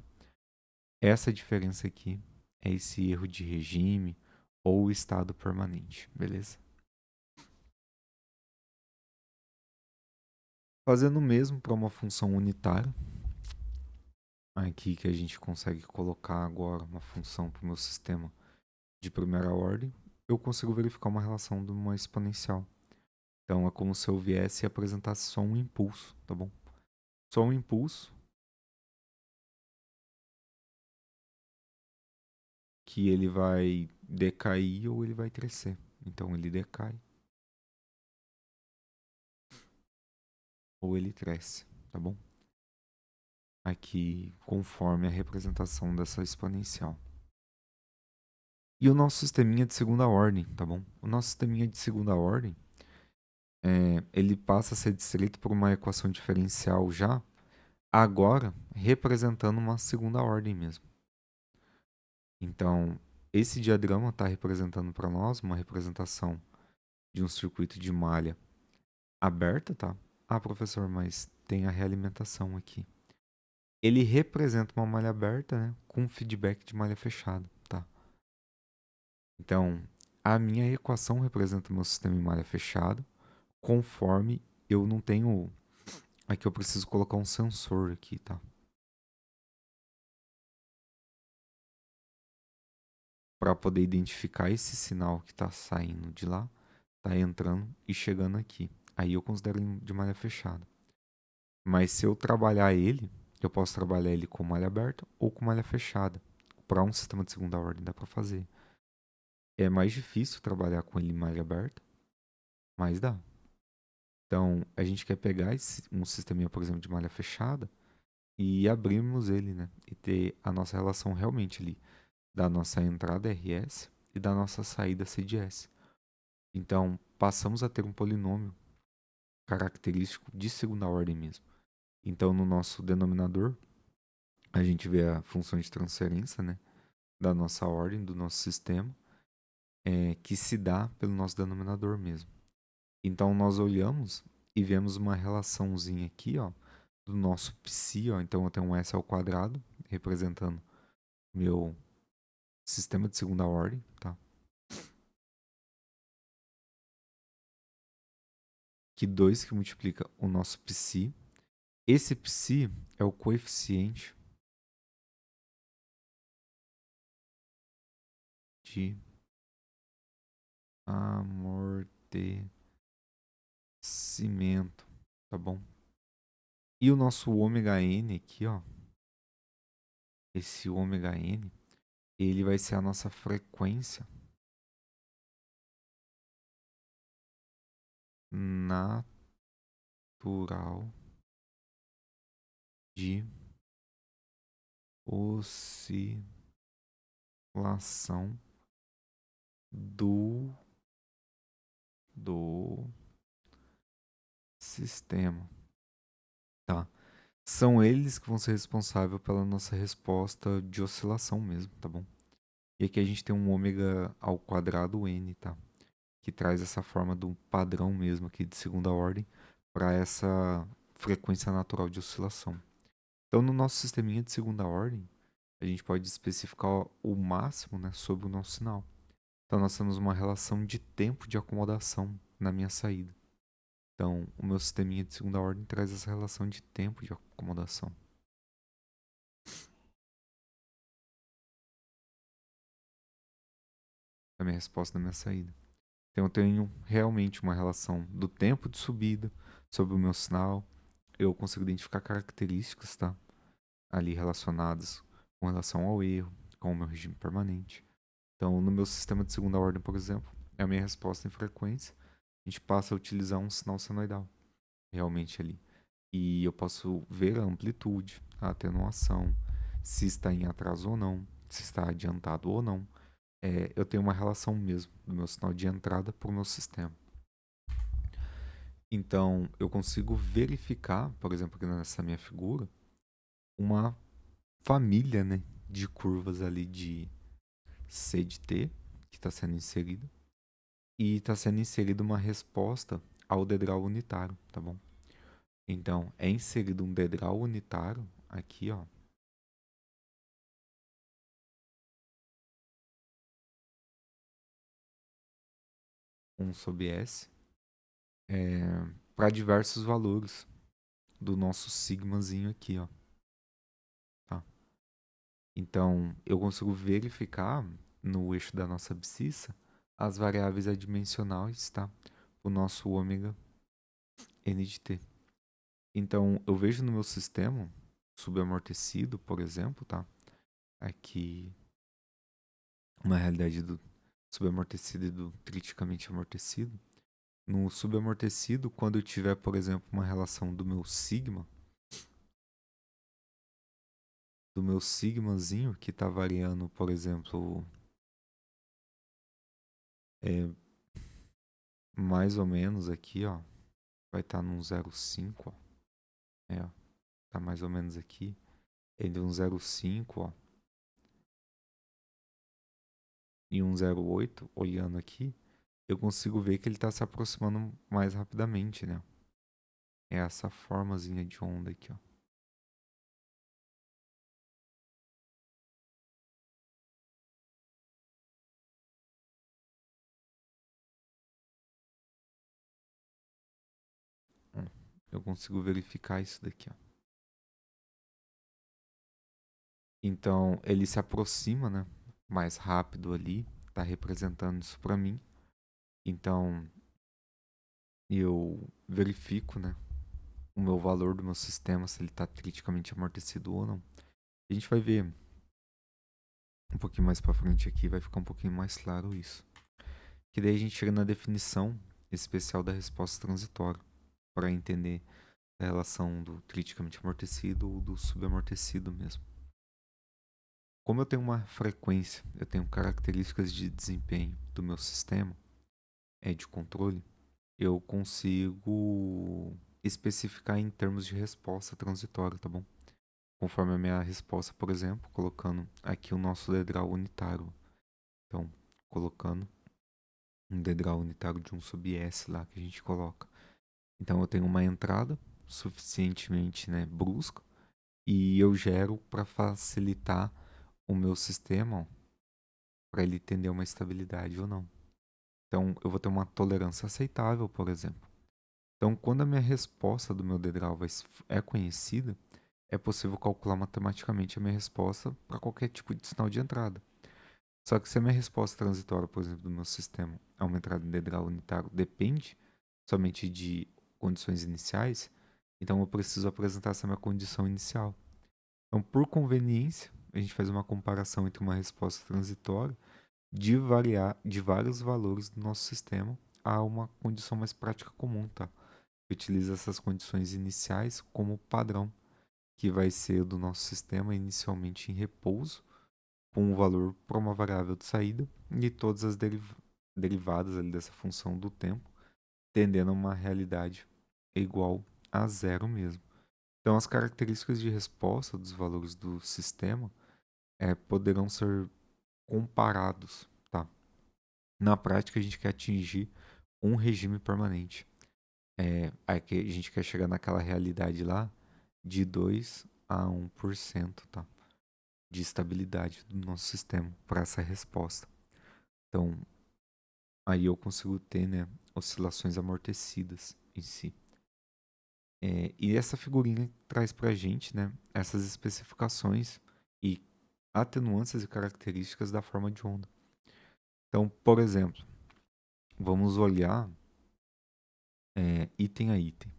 Essa diferença aqui é esse erro de regime ou estado permanente, beleza? Fazendo o mesmo para uma função unitária, aqui que a gente consegue colocar agora uma função para o meu sistema de primeira ordem, eu consigo verificar uma relação de uma exponencial. Então é como se eu viesse e apresentasse só um impulso, tá bom? Só um impulso que ele vai decair ou ele vai crescer. Então ele decai ou ele cresce, tá bom? Aqui conforme a representação dessa exponencial. E o nosso sisteminha de segunda ordem, tá bom? O nosso sisteminha de segunda ordem, ele passa a ser descrito por uma equação diferencial já, agora representando uma segunda ordem mesmo. Então, esse diagrama está representando para nós uma representação de um circuito de malha aberta, tá? Ah, professor, mas tem a realimentação aqui. Ele representa uma malha aberta, né, com feedback de malha fechada, tá? Então, a minha equação representa o meu sistema em malha fechada, conforme eu não tenho... Aqui eu preciso colocar um sensor aqui, tá? Para poder identificar esse sinal que está saindo de lá, está entrando e chegando aqui. Aí eu considero ele de malha fechada. Mas se eu trabalhar ele, eu posso trabalhar ele com malha aberta ou com malha fechada. Para um sistema de segunda ordem dá para fazer. É mais difícil trabalhar com ele em malha aberta, mas dá. Então, a gente quer pegar um sisteminha, por exemplo, de malha fechada e abrirmos ele, né? E ter a nossa relação realmente ali da nossa entrada RS e da nossa saída CDS. Então, passamos a ter um polinômio característico de segunda ordem mesmo. Então, no nosso denominador, a gente vê a função de transferência, né, da nossa ordem, do nosso sistema, que se dá pelo nosso denominador mesmo. Então, nós olhamos e vemos uma relaçãozinha aqui, ó, do nosso psi, ó. Então, eu tenho um S ao quadrado, representando meu sistema de segunda ordem, tá? Que 2 que multiplica o nosso psi. Esse psi é o coeficiente de amortecimento, tá bom? E o nosso ômega n aqui, ó, esse ômega n, ele vai ser a nossa frequência natural de oscilação do sistema, tá? São eles que vão ser responsáveis pela nossa resposta de oscilação mesmo, tá bom? E aqui a gente tem um ômega ao quadrado n, tá? Que traz essa forma do padrão mesmo aqui de segunda ordem para essa frequência natural de oscilação. Então, no nosso sisteminha de segunda ordem, a gente pode especificar o máximo, né, sobre o nosso sinal. Então, nós temos uma relação de tempo de acomodação na minha saída. Então, o meu sisteminha de segunda ordem traz essa relação de tempo de acomodação. da minha resposta da minha saída. Então eu tenho realmente uma relação do tempo de subida sobre o meu sinal. Eu consigo identificar características, tá? Ali relacionadas com relação ao erro, com o meu regime permanente. Então, no meu sistema de segunda ordem, por exemplo, é a minha resposta em frequência. A gente passa a utilizar um sinal senoidal, realmente ali. E eu posso ver a amplitude, a atenuação, se está em atraso ou não, se está adiantado ou não. Eu tenho uma relação mesmo do meu sinal de entrada para o meu sistema. Então, eu consigo verificar, por exemplo, aqui nessa minha figura, uma família, né, de curvas ali de C de T que está sendo inserida e está sendo inserida uma resposta ao degrau unitário, tá bom? Então, é inserido um degrau unitário aqui, ó. Um sobre S, para diversos valores do nosso sigmazinho aqui, ó. Tá? Então, eu consigo verificar no eixo da nossa abscissa as variáveis adimensionais, tá? O nosso ômega n de t. Então, eu vejo no meu sistema subamortecido, por exemplo, tá? Aqui, uma realidade do subamortecido e do criticamente amortecido. No subamortecido, quando eu tiver, por exemplo, uma relação do meu sigmazinho, que está variando, por exemplo, é, mais ou menos aqui, ó, vai estar num 0,5, ó. Ó, tá mais ou menos aqui, entre um 0,5, ó, e um 0,8, olhando aqui, eu consigo ver que ele está se aproximando mais rapidamente, né? É essa formazinha de onda aqui, ó. Eu consigo verificar isso daqui, ó. Então, ele se aproxima, né? Mais rápido ali, tá representando isso para mim. Então, eu verifico, né? O meu valor do meu sistema, se ele está criticamente amortecido ou não. A gente vai ver um pouquinho mais para frente aqui, vai ficar um pouquinho mais claro isso. Que daí a gente chega na definição especial da resposta transitória, para entender a relação do criticamente amortecido ou do subamortecido mesmo. Como eu tenho uma frequência, eu tenho características de desempenho do meu sistema, de controle, eu consigo especificar em termos de resposta transitória, tá bom? Conforme a minha resposta, por exemplo, colocando aqui o nosso degrau unitário. Então, colocando um degrau unitário de 1 sobre S lá que a gente coloca. Então, eu tenho uma entrada suficientemente, né, brusca e eu gero para facilitar o meu sistema para ele entender uma estabilidade ou não. Então, eu vou ter uma tolerância aceitável, por exemplo. Então, quando a minha resposta do meu degrau é conhecida, é possível calcular matematicamente a minha resposta para qualquer tipo de sinal de entrada. Só que se a minha resposta transitória, por exemplo, do meu sistema é uma entrada em degrau unitário, depende somente de condições iniciais, então eu preciso apresentar essa minha condição inicial. Então, por conveniência, a gente faz uma comparação entre uma resposta transitória de vários valores do nosso sistema a uma condição mais prática comum, tá? Utiliza essas condições iniciais como padrão, que vai ser do nosso sistema inicialmente em repouso, com um valor para uma variável de saída e todas as derivadas ali dessa função do tempo, tendendo a uma realidade igual a zero mesmo. Então, as características de resposta dos valores do sistema poderão ser comparados, tá? Na prática, a gente quer atingir um regime permanente. Aqui a gente quer chegar naquela realidade lá de 2 a 1%, tá? De estabilidade do nosso sistema para essa resposta. Então, aí eu consigo ter, né, oscilações amortecidas em si. E essa figurinha traz para a gente, né, essas especificações e atenuantes e características da forma de onda. Então, por exemplo, vamos olhar item a item.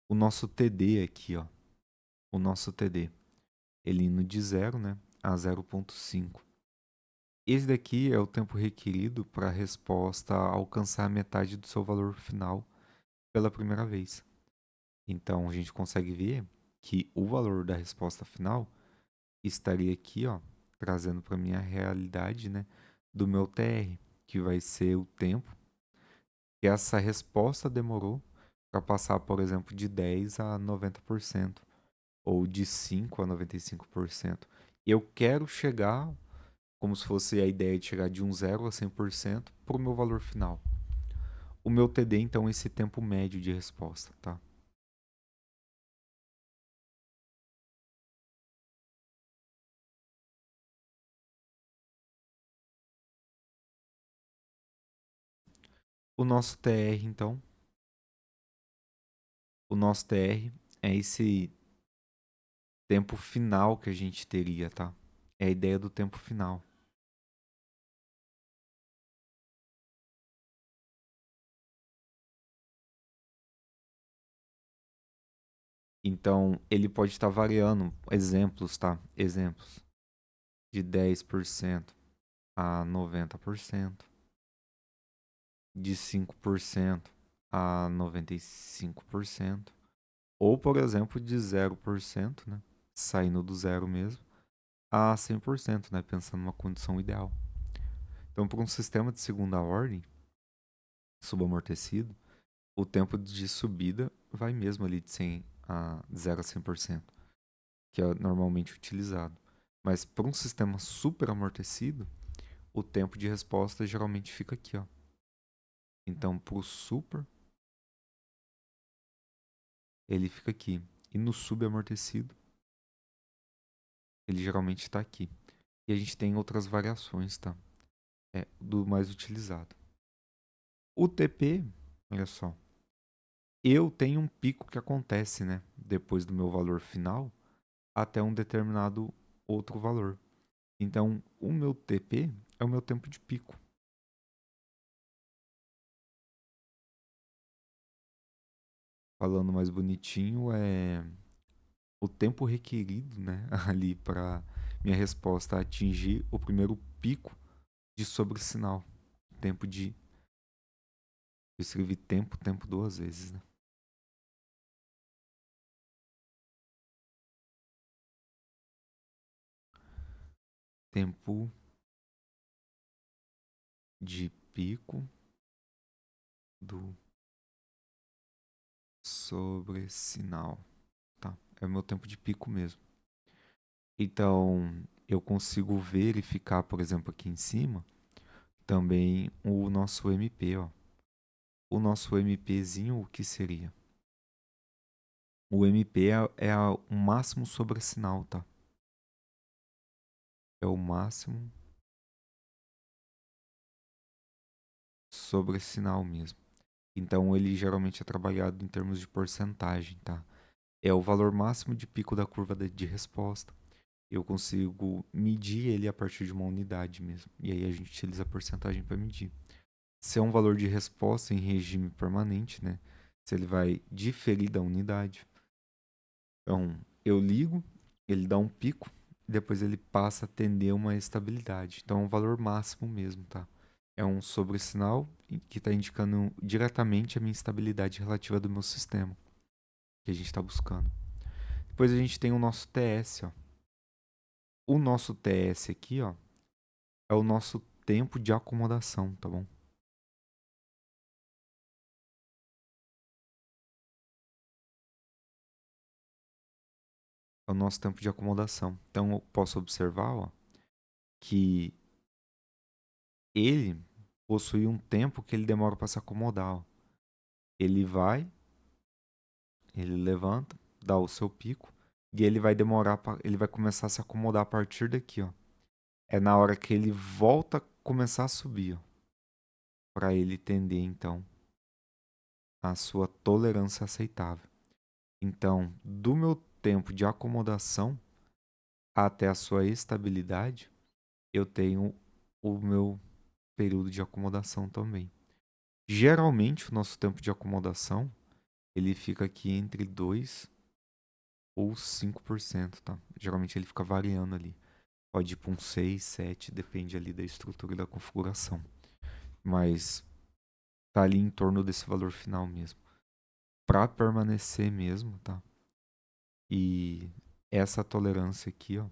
O nosso TD aqui, ó, o nosso TD, ele indo de 0, né, a 0,5. Esse daqui é o tempo requerido para a resposta alcançar a metade do seu valor final pela primeira vez. Então, a gente consegue ver que o valor da resposta final estaria aqui, ó, trazendo para minha realidade, né, do meu TR, que vai ser o tempo que essa resposta demorou para passar, por exemplo, de 10 a 90%, ou de 5 a 95%. Eu quero chegar, como se fosse a ideia de chegar de um 0 a 100% para o meu valor final. O meu TD, então, é esse tempo médio de resposta, tá? O nosso TR, então, o nosso TR é esse tempo final que a gente teria, tá? É a ideia do tempo final. Então, ele pode estar variando. Exemplos, tá? Exemplos. De 10% a 90%. De 5% a 95%. Ou, por exemplo, de 0%, né? Saindo do zero mesmo, a 100%, né? Pensando numa condição ideal. Então, para um sistema de segunda ordem, subamortecido, o tempo de subida vai mesmo ali de 100 a 0 a 100%, que é normalmente utilizado. Mas para um sistema super amortecido, o tempo de resposta geralmente fica aqui, ó. Então, para o super, ele fica aqui. E no subamortecido, ele geralmente está aqui. E a gente tem outras variações, tá? Do mais utilizado. O TP, olha só, eu tenho um pico que acontece, né? Depois do meu valor final, até um determinado outro valor. Então, o meu TP é o meu tempo de pico. Falando mais bonitinho, é o tempo requerido, né, ali para minha resposta atingir o primeiro pico de sobressinal. Tempo de. Eu escrevi tempo, tempo duas vezes, né? Tempo de pico do sobressinal. Tá? É o meu tempo de pico mesmo. Então, eu consigo verificar, por exemplo, aqui em cima, também o nosso MP, ó. O nosso MPzinho, o que seria? O MP é o máximo sobressinal, tá? É o máximo sobressinal mesmo. Então, ele geralmente é trabalhado em termos de porcentagem, tá? É o valor máximo de pico da curva de resposta. Eu consigo medir ele a partir de uma unidade mesmo. E aí a gente utiliza a porcentagem para medir. Se é um valor de resposta em regime permanente, né? Se ele vai diferir da unidade. Então, eu ligo, ele dá um pico, depois ele passa a tender uma estabilidade. Então, é um valor máximo mesmo, tá? É um sobressinal que está indicando diretamente a minha estabilidade relativa do meu sistema, que a gente está buscando. Depois a gente tem o nosso TS, ó. O nosso TS aqui, ó, é o nosso tempo de acomodação, tá bom? É o nosso tempo de acomodação. Então eu posso observar, ó, que ele possui um tempo que ele demora para se acomodar, ó. Ele vai, ele levanta, dá o seu pico e ele vai demorar ele vai começar a se acomodar a partir daqui, ó. É na hora que ele volta a começar a subir, ó, para ele tender então a sua tolerância aceitável. Então, do meu tempo de acomodação até a sua estabilidade, eu tenho o meu período de acomodação também. Geralmente, o nosso tempo de acomodação, ele fica aqui entre 2 ou 5%, tá? Geralmente ele fica variando ali. Pode ir para um 6, 7, depende ali da estrutura e da configuração. Mas tá ali em torno desse valor final mesmo. Para permanecer mesmo, tá? E essa tolerância aqui, ó,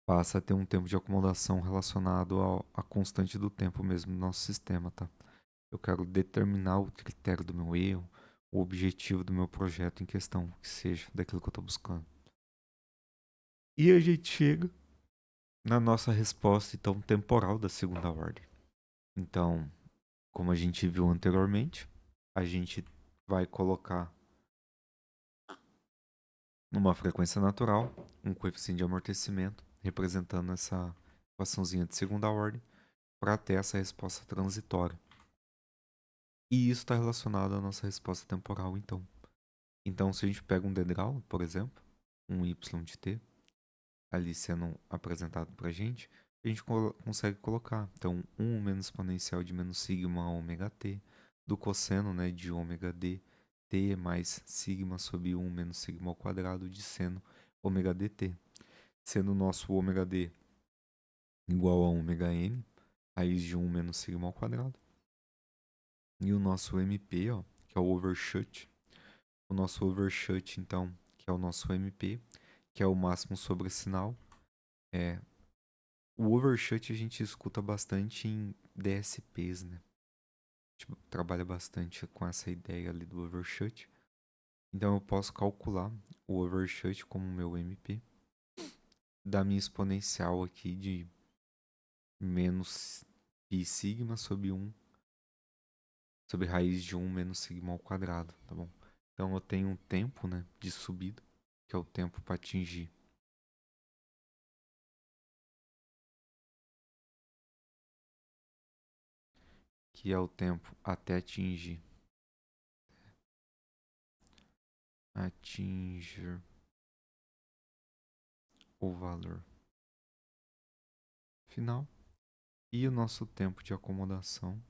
passa a ter um tempo de acomodação relacionado à constante do tempo mesmo do nosso sistema, tá? Eu quero determinar o critério do meu erro, o objetivo do meu projeto em questão, que seja daquilo que eu estou buscando. E a gente chega na nossa resposta, então, temporal da segunda ordem. Então, como a gente viu anteriormente, a gente vai colocar numa frequência natural um coeficiente de amortecimento representando essa equaçãozinha de segunda ordem para ter essa resposta transitória. E isso está relacionado à nossa resposta temporal, então. Então, se a gente pega um degrau, por exemplo, um y de t, ali sendo apresentado para a gente consegue colocar. Então, 1 menos exponencial de menos sigma ômega t, do cosseno, né, de ômega d, t mais sigma sobre 1 menos sigma ao quadrado de seno ômega dt. Sendo o nosso ômega d igual a ômega n, raiz de 1 menos sigma ao quadrado. E o nosso MP, ó, que é o overshoot. O nosso overshoot, então, que é o nosso MP, que é o máximo sobre sinal. O overshoot a gente escuta bastante em DSPs, né? A gente trabalha bastante com essa ideia ali do overshoot. Então eu posso calcular o overshoot como meu MP da minha exponencial aqui de menos π sigma sobre 1 sobre raiz de 1 menos sigma ao quadrado, tá bom? Então eu tenho um tempo, né, de subida, que é o tempo para atingir que é o tempo até atingir o valor final e o nosso tempo de acomodação,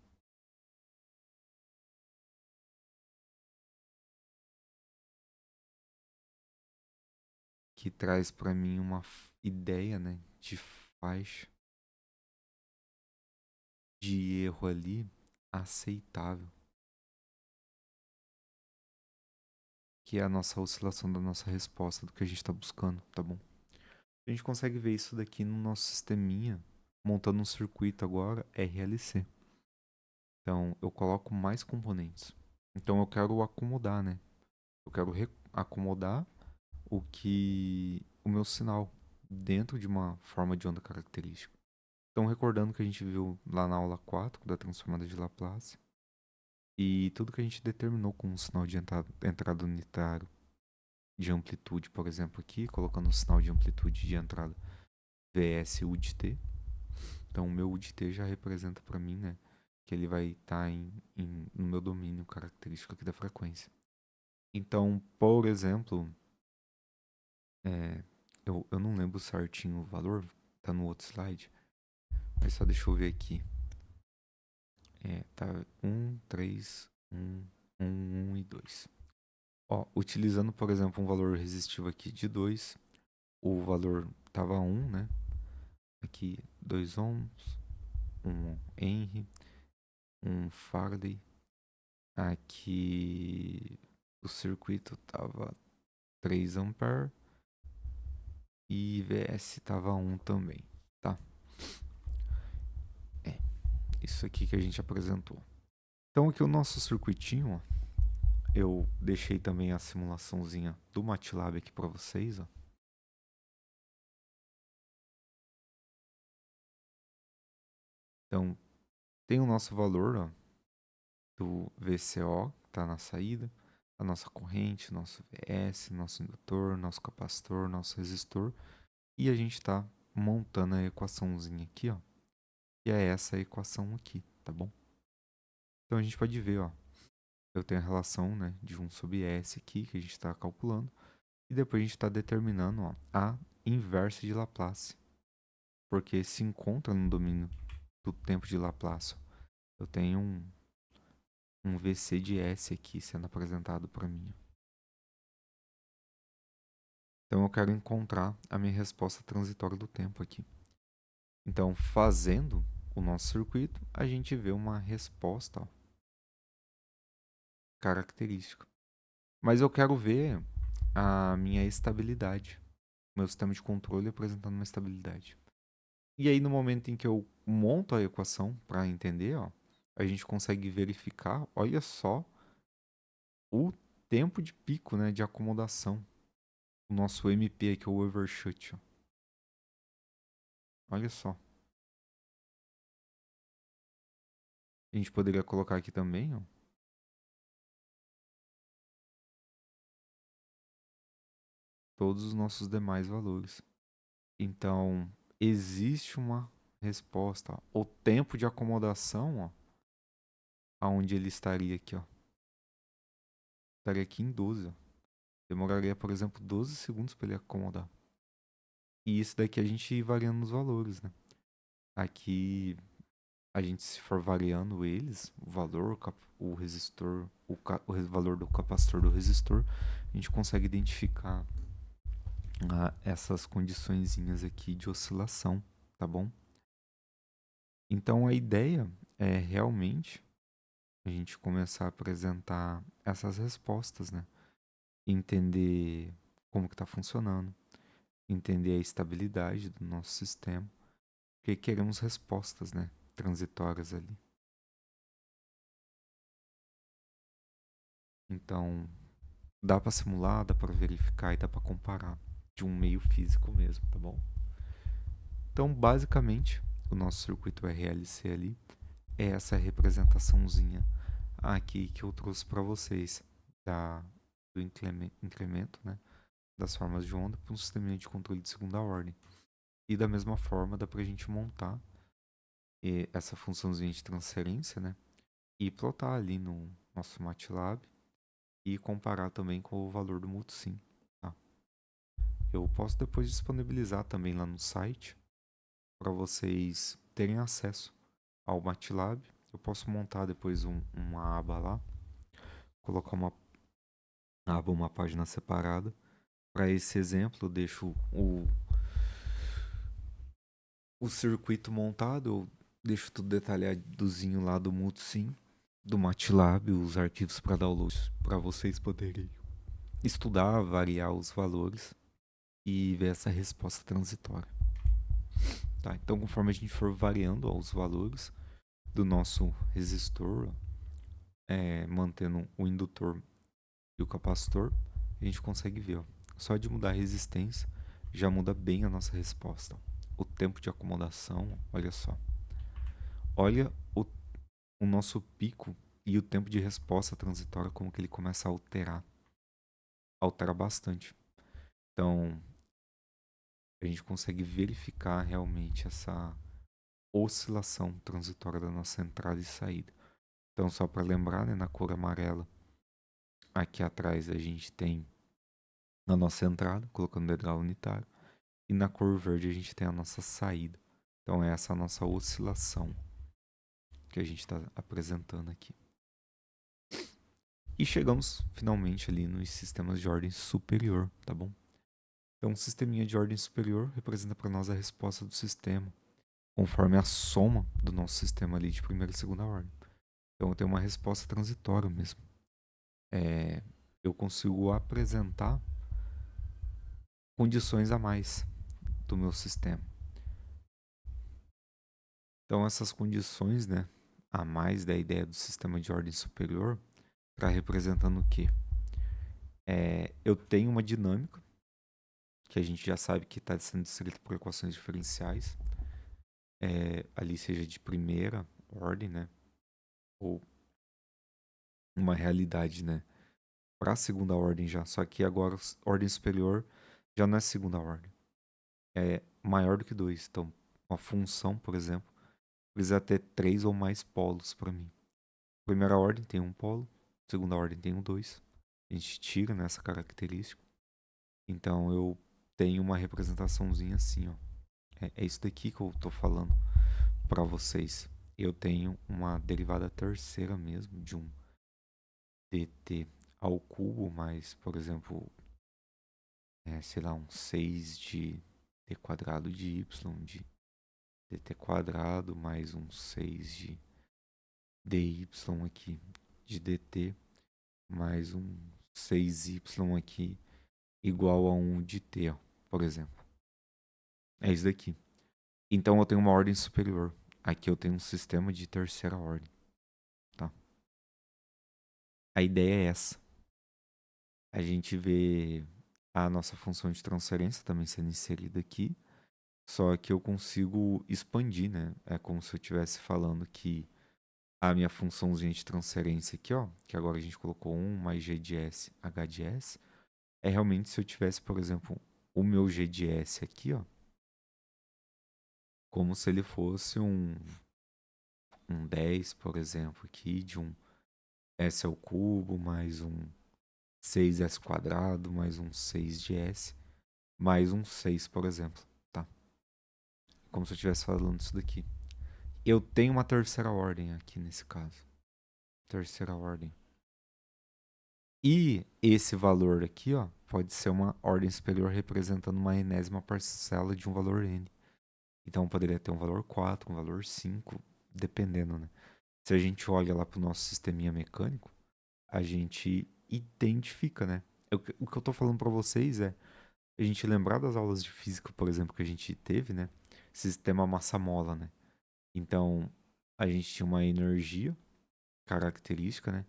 que traz para mim uma ideia, né, de faixa de erro ali aceitável, que é a nossa oscilação da nossa resposta do que a gente está buscando, tá bom? A gente consegue ver isso daqui no nosso sisteminha, montando um circuito agora RLC. Então eu coloco mais componentes. Então eu quero acomodar, né? Eu quero acomodar o meu sinal dentro de uma forma de onda característica. Então, recordando que a gente viu lá na aula 4 da transformada de Laplace, e tudo que a gente determinou com um sinal de entrada unitário de amplitude, por exemplo, aqui, colocando um sinal de amplitude de entrada VS U de t. Então, o meu U de t já representa para mim, né, que ele vai estar no meu domínio característico aqui da frequência. Então, por exemplo, eu não lembro certinho o valor, tá no outro slide, mas só deixa eu ver aqui. Tá 1, 3, 1, 1, 1 e 2. Ó, utilizando, por exemplo, um valor resistivo aqui de 2, o valor tava 1, né? Aqui 2 ohms, 1 Henry, 1 Faraday. Aqui o circuito tava 3 ampere e VS tava 1 também, tá? Isso aqui que a gente apresentou. Então aqui o nosso circuitinho, ó, eu deixei também a simulaçãozinha do MATLAB aqui para vocês, ó. Então, tem o nosso valor, ó, do VCO, que está na saída, a nossa corrente, nosso VS, nosso indutor, nosso capacitor, nosso resistor, e a gente está montando a equaçãozinha aqui, ó, e é essa equação aqui, tá bom? Então a gente pode ver, ó, eu tenho a relação, né, de 1 sobre S aqui, que a gente está calculando, e depois a gente está determinando, ó, a inversa de Laplace, porque se encontra no domínio do tempo de Laplace. Eu tenho um VC de S aqui sendo apresentado para mim. Então eu quero encontrar a minha resposta transitória do tempo aqui. Então, fazendo o nosso circuito, a gente vê uma resposta característica. Mas eu quero ver a minha estabilidade. Meu sistema de controle apresentando uma estabilidade. E aí, no momento em que eu monto a equação para entender, ó, a gente consegue verificar, olha só, o tempo de pico, né, de acomodação. O nosso MP aqui, o overshoot. Ó. Olha só. A gente poderia colocar aqui também, ó, todos os nossos demais valores. Então, existe uma resposta. Ó. O tempo de acomodação, ó, aonde ele estaria aqui, ó. Estaria aqui em 12, ó. Demoraria, por exemplo, 12 segundos para ele acomodar. E isso daqui a gente ir variando os valores, né? Aqui, a gente se for variando eles, o valor, o resistor, o valor do capacitor do resistor, a gente consegue identificar essas condiçõezinhas aqui de oscilação, tá bom? Então a ideia é realmente a gente começar a apresentar essas respostas, né? Entender como que está funcionando, entender a estabilidade do nosso sistema, porque queremos respostas, né? Transitórias ali. Então, dá para simular, dá para verificar e dá para comparar de um meio físico mesmo, tá bom? Então, basicamente, o nosso circuito RLC ali é essa representaçãozinha aqui que eu trouxe para vocês do incremento, né, das formas de onda para um sistema de controle de segunda ordem. E da mesma forma dá para a gente montar essa funçãozinha de transferência, né, e plotar ali no nosso MATLAB e comparar também com o valor do multisim. Tá? Eu posso depois disponibilizar também lá no site para vocês terem acesso ao MATLAB. Eu posso montar depois uma aba lá, colocar uma aba, uma página separada. Para esse exemplo, eu deixo o circuito montado, eu deixo tudo detalhadozinho lá do Multisim, do MATLAB, os arquivos para download, para vocês poderem estudar, variar os valores e ver essa resposta transitória. Tá? Então, conforme a gente for variando os valores do nosso resistor, mantendo o indutor e o capacitor, a gente consegue ver. Ó, só de mudar a resistência já muda bem a nossa resposta. O tempo de acomodação, olha só. Olha o nosso pico e o tempo de resposta transitória, como que ele começa a alterar. Altera bastante. Então, a gente consegue verificar realmente essa oscilação transitória da nossa entrada e saída. Então, só para lembrar, né, na cor amarela, aqui atrás a gente tem a nossa entrada, colocando o degrau unitário, e na cor verde a gente tem a nossa saída. Então, é essa a nossa oscilação que a gente está apresentando aqui. E chegamos finalmente ali nos sistemas de ordem superior, tá bom? Então, um sisteminha de ordem superior representa para nós a resposta do sistema, conforme a soma do nosso sistema ali de primeira e segunda ordem. Então, eu tenho uma resposta transitória mesmo. Eu consigo apresentar condições a mais do meu sistema. Então, essas condições, né, a mais da ideia do sistema de ordem superior, está representando o quê? Eu tenho uma dinâmica, que a gente já sabe que está sendo descrita por equações diferenciais, ali seja de primeira ordem, né, ou uma realidade, né, para a segunda ordem já. Só que agora ordem superior já não é segunda ordem, é maior do que 2. Então, uma função, por exemplo, precisa ter 3 ou mais polos para mim. Primeira ordem tem um polo, segunda ordem tem um 2. A gente tira nessa característica. Então eu tenho uma representaçãozinha assim, ó. É isso daqui que eu tô falando. para vocês. Eu tenho uma derivada terceira mesmo de um dt ao cubo mais, por exemplo, sei lá, um 6 de t quadrado de y de dt quadrado mais um 6 de dy aqui de dt mais um 6y aqui igual a 1 de t, ó, por exemplo. É isso daqui. Então eu tenho uma ordem superior. Aqui eu tenho um sistema de terceira ordem. Tá? A ideia é essa. A gente vê a nossa função de transferência também sendo inserida aqui. Só que eu consigo expandir, né? É como se eu estivesse falando que a minha funçãozinha de transferência aqui, ó, que agora a gente colocou 1 mais g de s, h de s, é realmente se eu tivesse, por exemplo, o meu g de s aqui, ó, como se ele fosse um 10, por exemplo, aqui, de um s ao cubo, mais um 6s quadrado, mais um 6 de s, mais um 6, por exemplo, tá? Como se eu estivesse falando isso daqui. Eu tenho uma terceira ordem aqui nesse caso. Terceira ordem. E esse valor aqui, ó, pode ser uma ordem superior representando uma enésima parcela de um valor n. Então poderia ter um valor 4, um valor 5, dependendo, né? Se a gente olha lá para o nosso sisteminha mecânico, a gente identifica, né? O que eu tô falando para vocês é a gente lembrar das aulas de física, por exemplo, que a gente teve, né? Sistema massa-mola, né? Então, a gente tinha uma energia característica, né?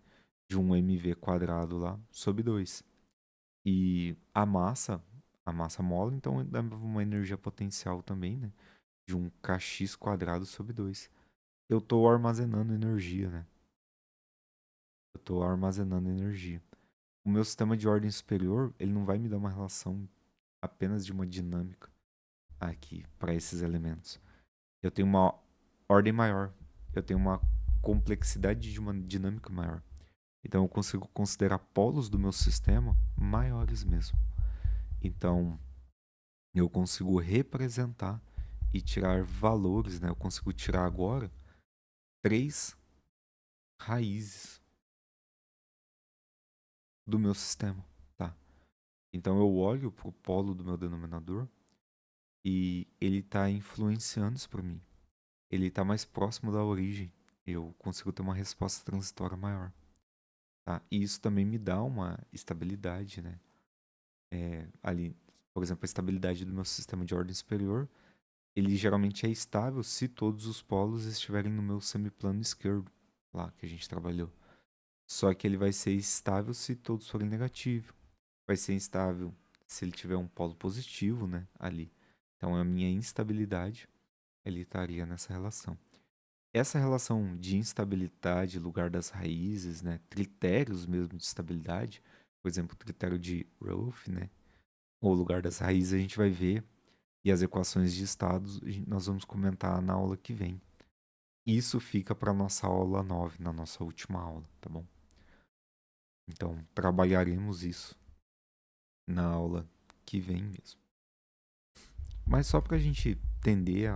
De um mv quadrado lá sobre 2. E a massa mola, então dava uma energia potencial também, né? De um kx quadrado sobre 2. Eu estou armazenando energia, né? Eu estou armazenando energia. O meu sistema de ordem superior, ele não vai me dar uma relação apenas de uma dinâmica aqui para esses elementos. Eu tenho uma ordem maior. Eu tenho uma complexidade de uma dinâmica maior. Então eu consigo considerar polos do meu sistema maiores mesmo. Então eu consigo representar e tirar valores, né? Eu consigo tirar agora 3 raízes do meu sistema, tá? Então eu olho para o polo do meu denominador e ele está influenciando isso para mim. Ele está mais próximo da origem. Eu consigo ter uma resposta transitória maior. Tá? E isso também me dá uma estabilidade, né? Ali, por exemplo, a estabilidade do meu sistema de ordem superior, ele geralmente é estável se todos os polos estiverem no meu semiplano esquerdo, lá que a gente trabalhou. Só que ele vai ser estável se todos forem negativos. Vai ser instável se ele tiver um polo positivo, né, ali. Então a minha instabilidade, ele estaria nessa relação. Essa relação de instabilidade, lugar das raízes, né, critérios mesmo de estabilidade, por exemplo, o critério de Rolf, né, ou lugar das raízes a gente vai ver, e as equações de estados nós vamos comentar na aula que vem. Isso fica para nossa aula 9, na nossa última aula, tá bom? Então, trabalharemos isso na aula que vem mesmo. Mas só para a gente entender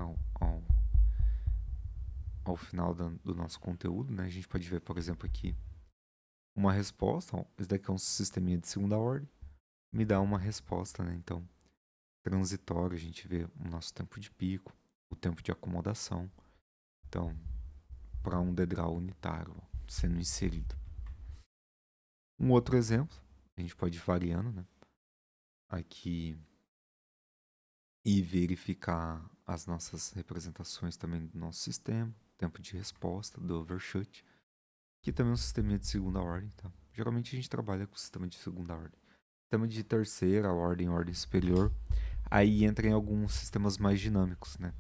ao final do nosso conteúdo, né? A gente pode ver, por exemplo, aqui uma resposta. Ó, esse daqui é um sisteminha de segunda ordem. Me dá uma resposta, né? Então, transitório, a gente vê o nosso tempo de pico, o tempo de acomodação. Então, para um degrau unitário ó, sendo inserido. Um outro exemplo, a gente pode ir variando, né? Aqui e verificar as nossas representações também do nosso sistema, tempo de resposta do overshoot, que também é um sistema de segunda ordem, tá? Geralmente a gente trabalha com sistema de segunda ordem. Sistema de terceira ordem, ordem superior, aí entra em alguns sistemas mais dinâmicos, né?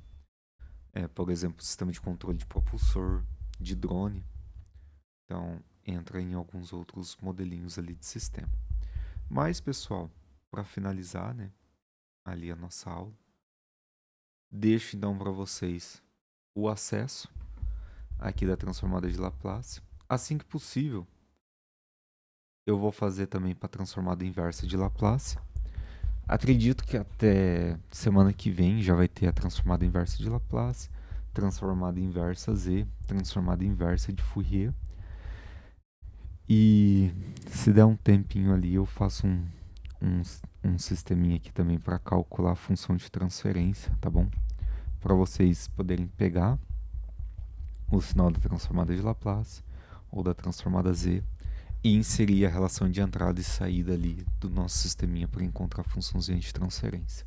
Por exemplo, sistema de controle de propulsor, de drone. Então, entra em alguns outros modelinhos ali de sistema. Mas, pessoal, para finalizar, né, ali a nossa aula, deixo então para vocês o acesso aqui da transformada de Laplace. Assim que possível, eu vou fazer também para a transformada inversa de Laplace. Acredito que até semana que vem já vai ter a transformada inversa de Laplace. transformada inversa Z, transformada inversa de Fourier. E se der um tempinho ali, eu faço um sisteminha aqui também para calcular a função de transferência, tá bom? Para vocês poderem pegar o sinal da transformada de Laplace ou da transformada Z e inserir a relação de entrada e saída ali do nosso sisteminha para encontrar a funçãozinha de transferência.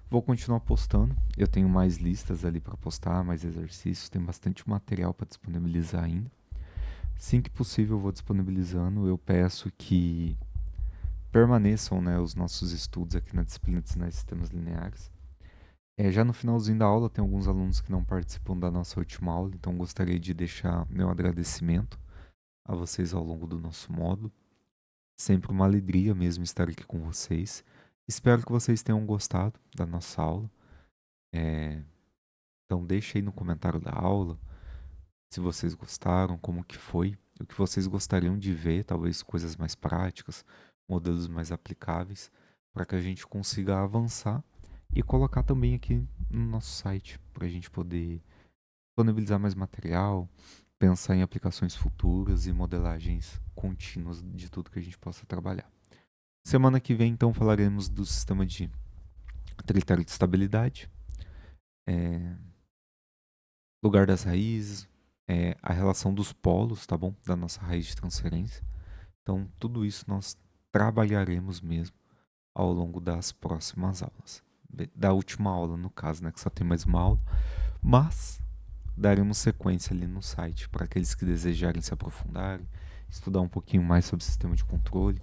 Vou continuar postando, eu tenho mais listas ali para postar, mais exercícios, tem bastante material para disponibilizar ainda. Assim que possível eu vou disponibilizando, eu peço que permaneçam, né, os nossos estudos aqui na disciplina de sinais e sistemas lineares. Já no finalzinho da aula tem alguns alunos que não participam da nossa última aula, então gostaria de deixar meu agradecimento a vocês ao longo do nosso módulo. Sempre uma alegria mesmo estar aqui com vocês. Espero que vocês tenham gostado da nossa aula. Então deixe aí no comentário da aula se vocês gostaram, como que foi, o que vocês gostariam de ver, talvez coisas mais práticas, modelos mais aplicáveis, para que a gente consiga avançar e colocar também aqui no nosso site, para a gente poder disponibilizar mais material, pensar em aplicações futuras e modelagens contínuas de tudo que a gente possa trabalhar. Semana que vem, então, falaremos do sistema de critério de estabilidade, lugar das raízes, a relação dos polos, tá bom? Da nossa raiz de transferência. Então, tudo isso nós trabalharemos mesmo ao longo das próximas aulas. Da última aula, no caso, né? Que só tem mais uma aula. Mas daremos sequência ali no site para aqueles que desejarem se aprofundarem, estudar um pouquinho mais sobre o sistema de controle.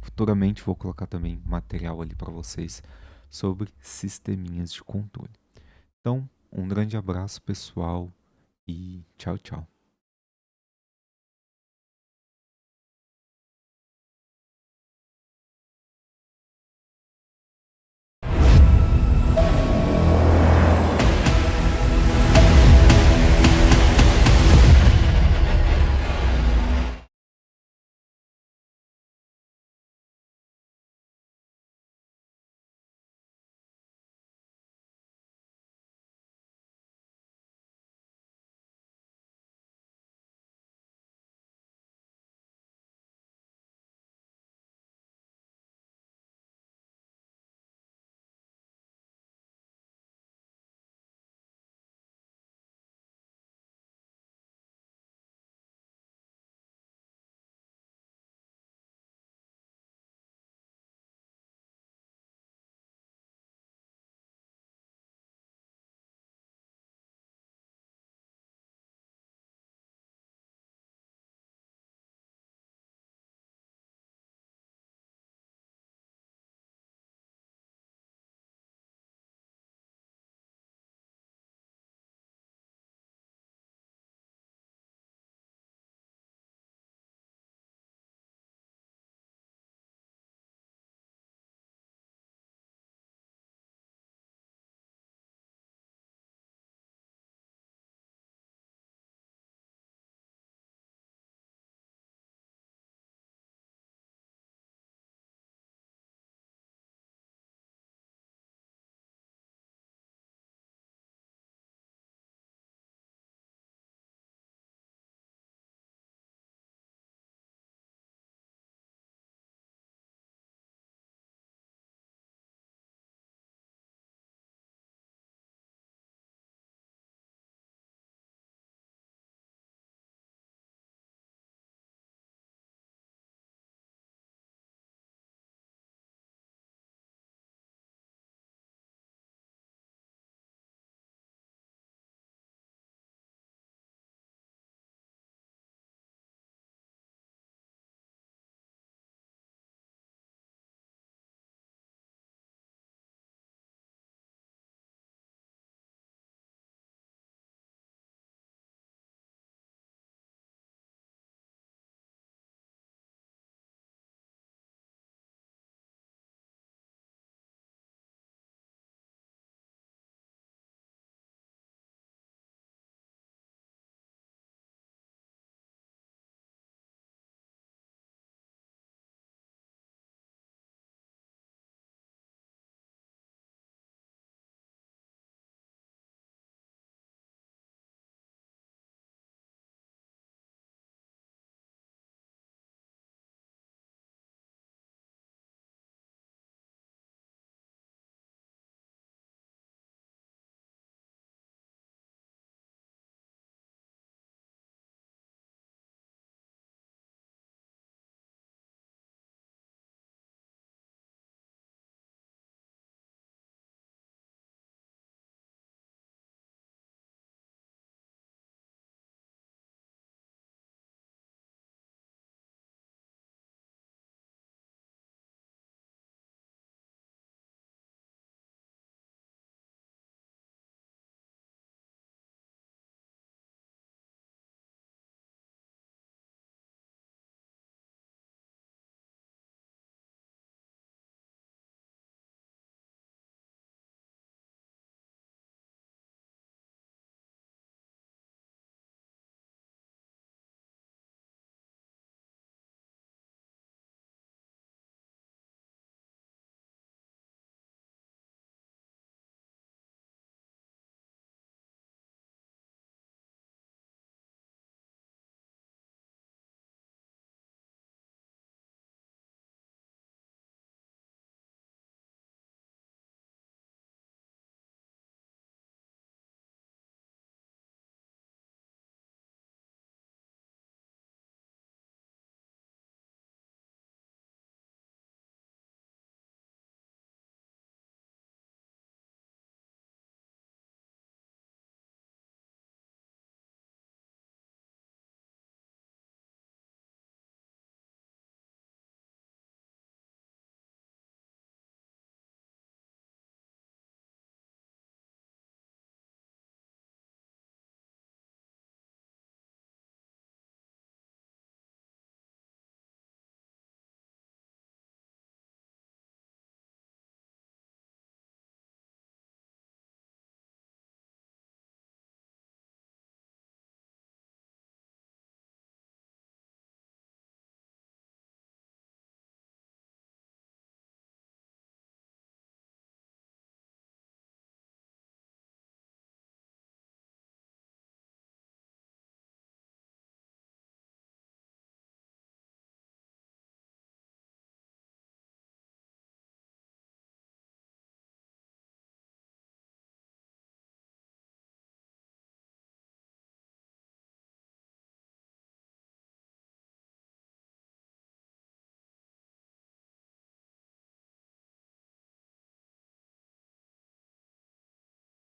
Futuramente vou colocar também material ali para vocês sobre sisteminhas de controle. Então, um grande abraço, pessoal, e tchau, tchau.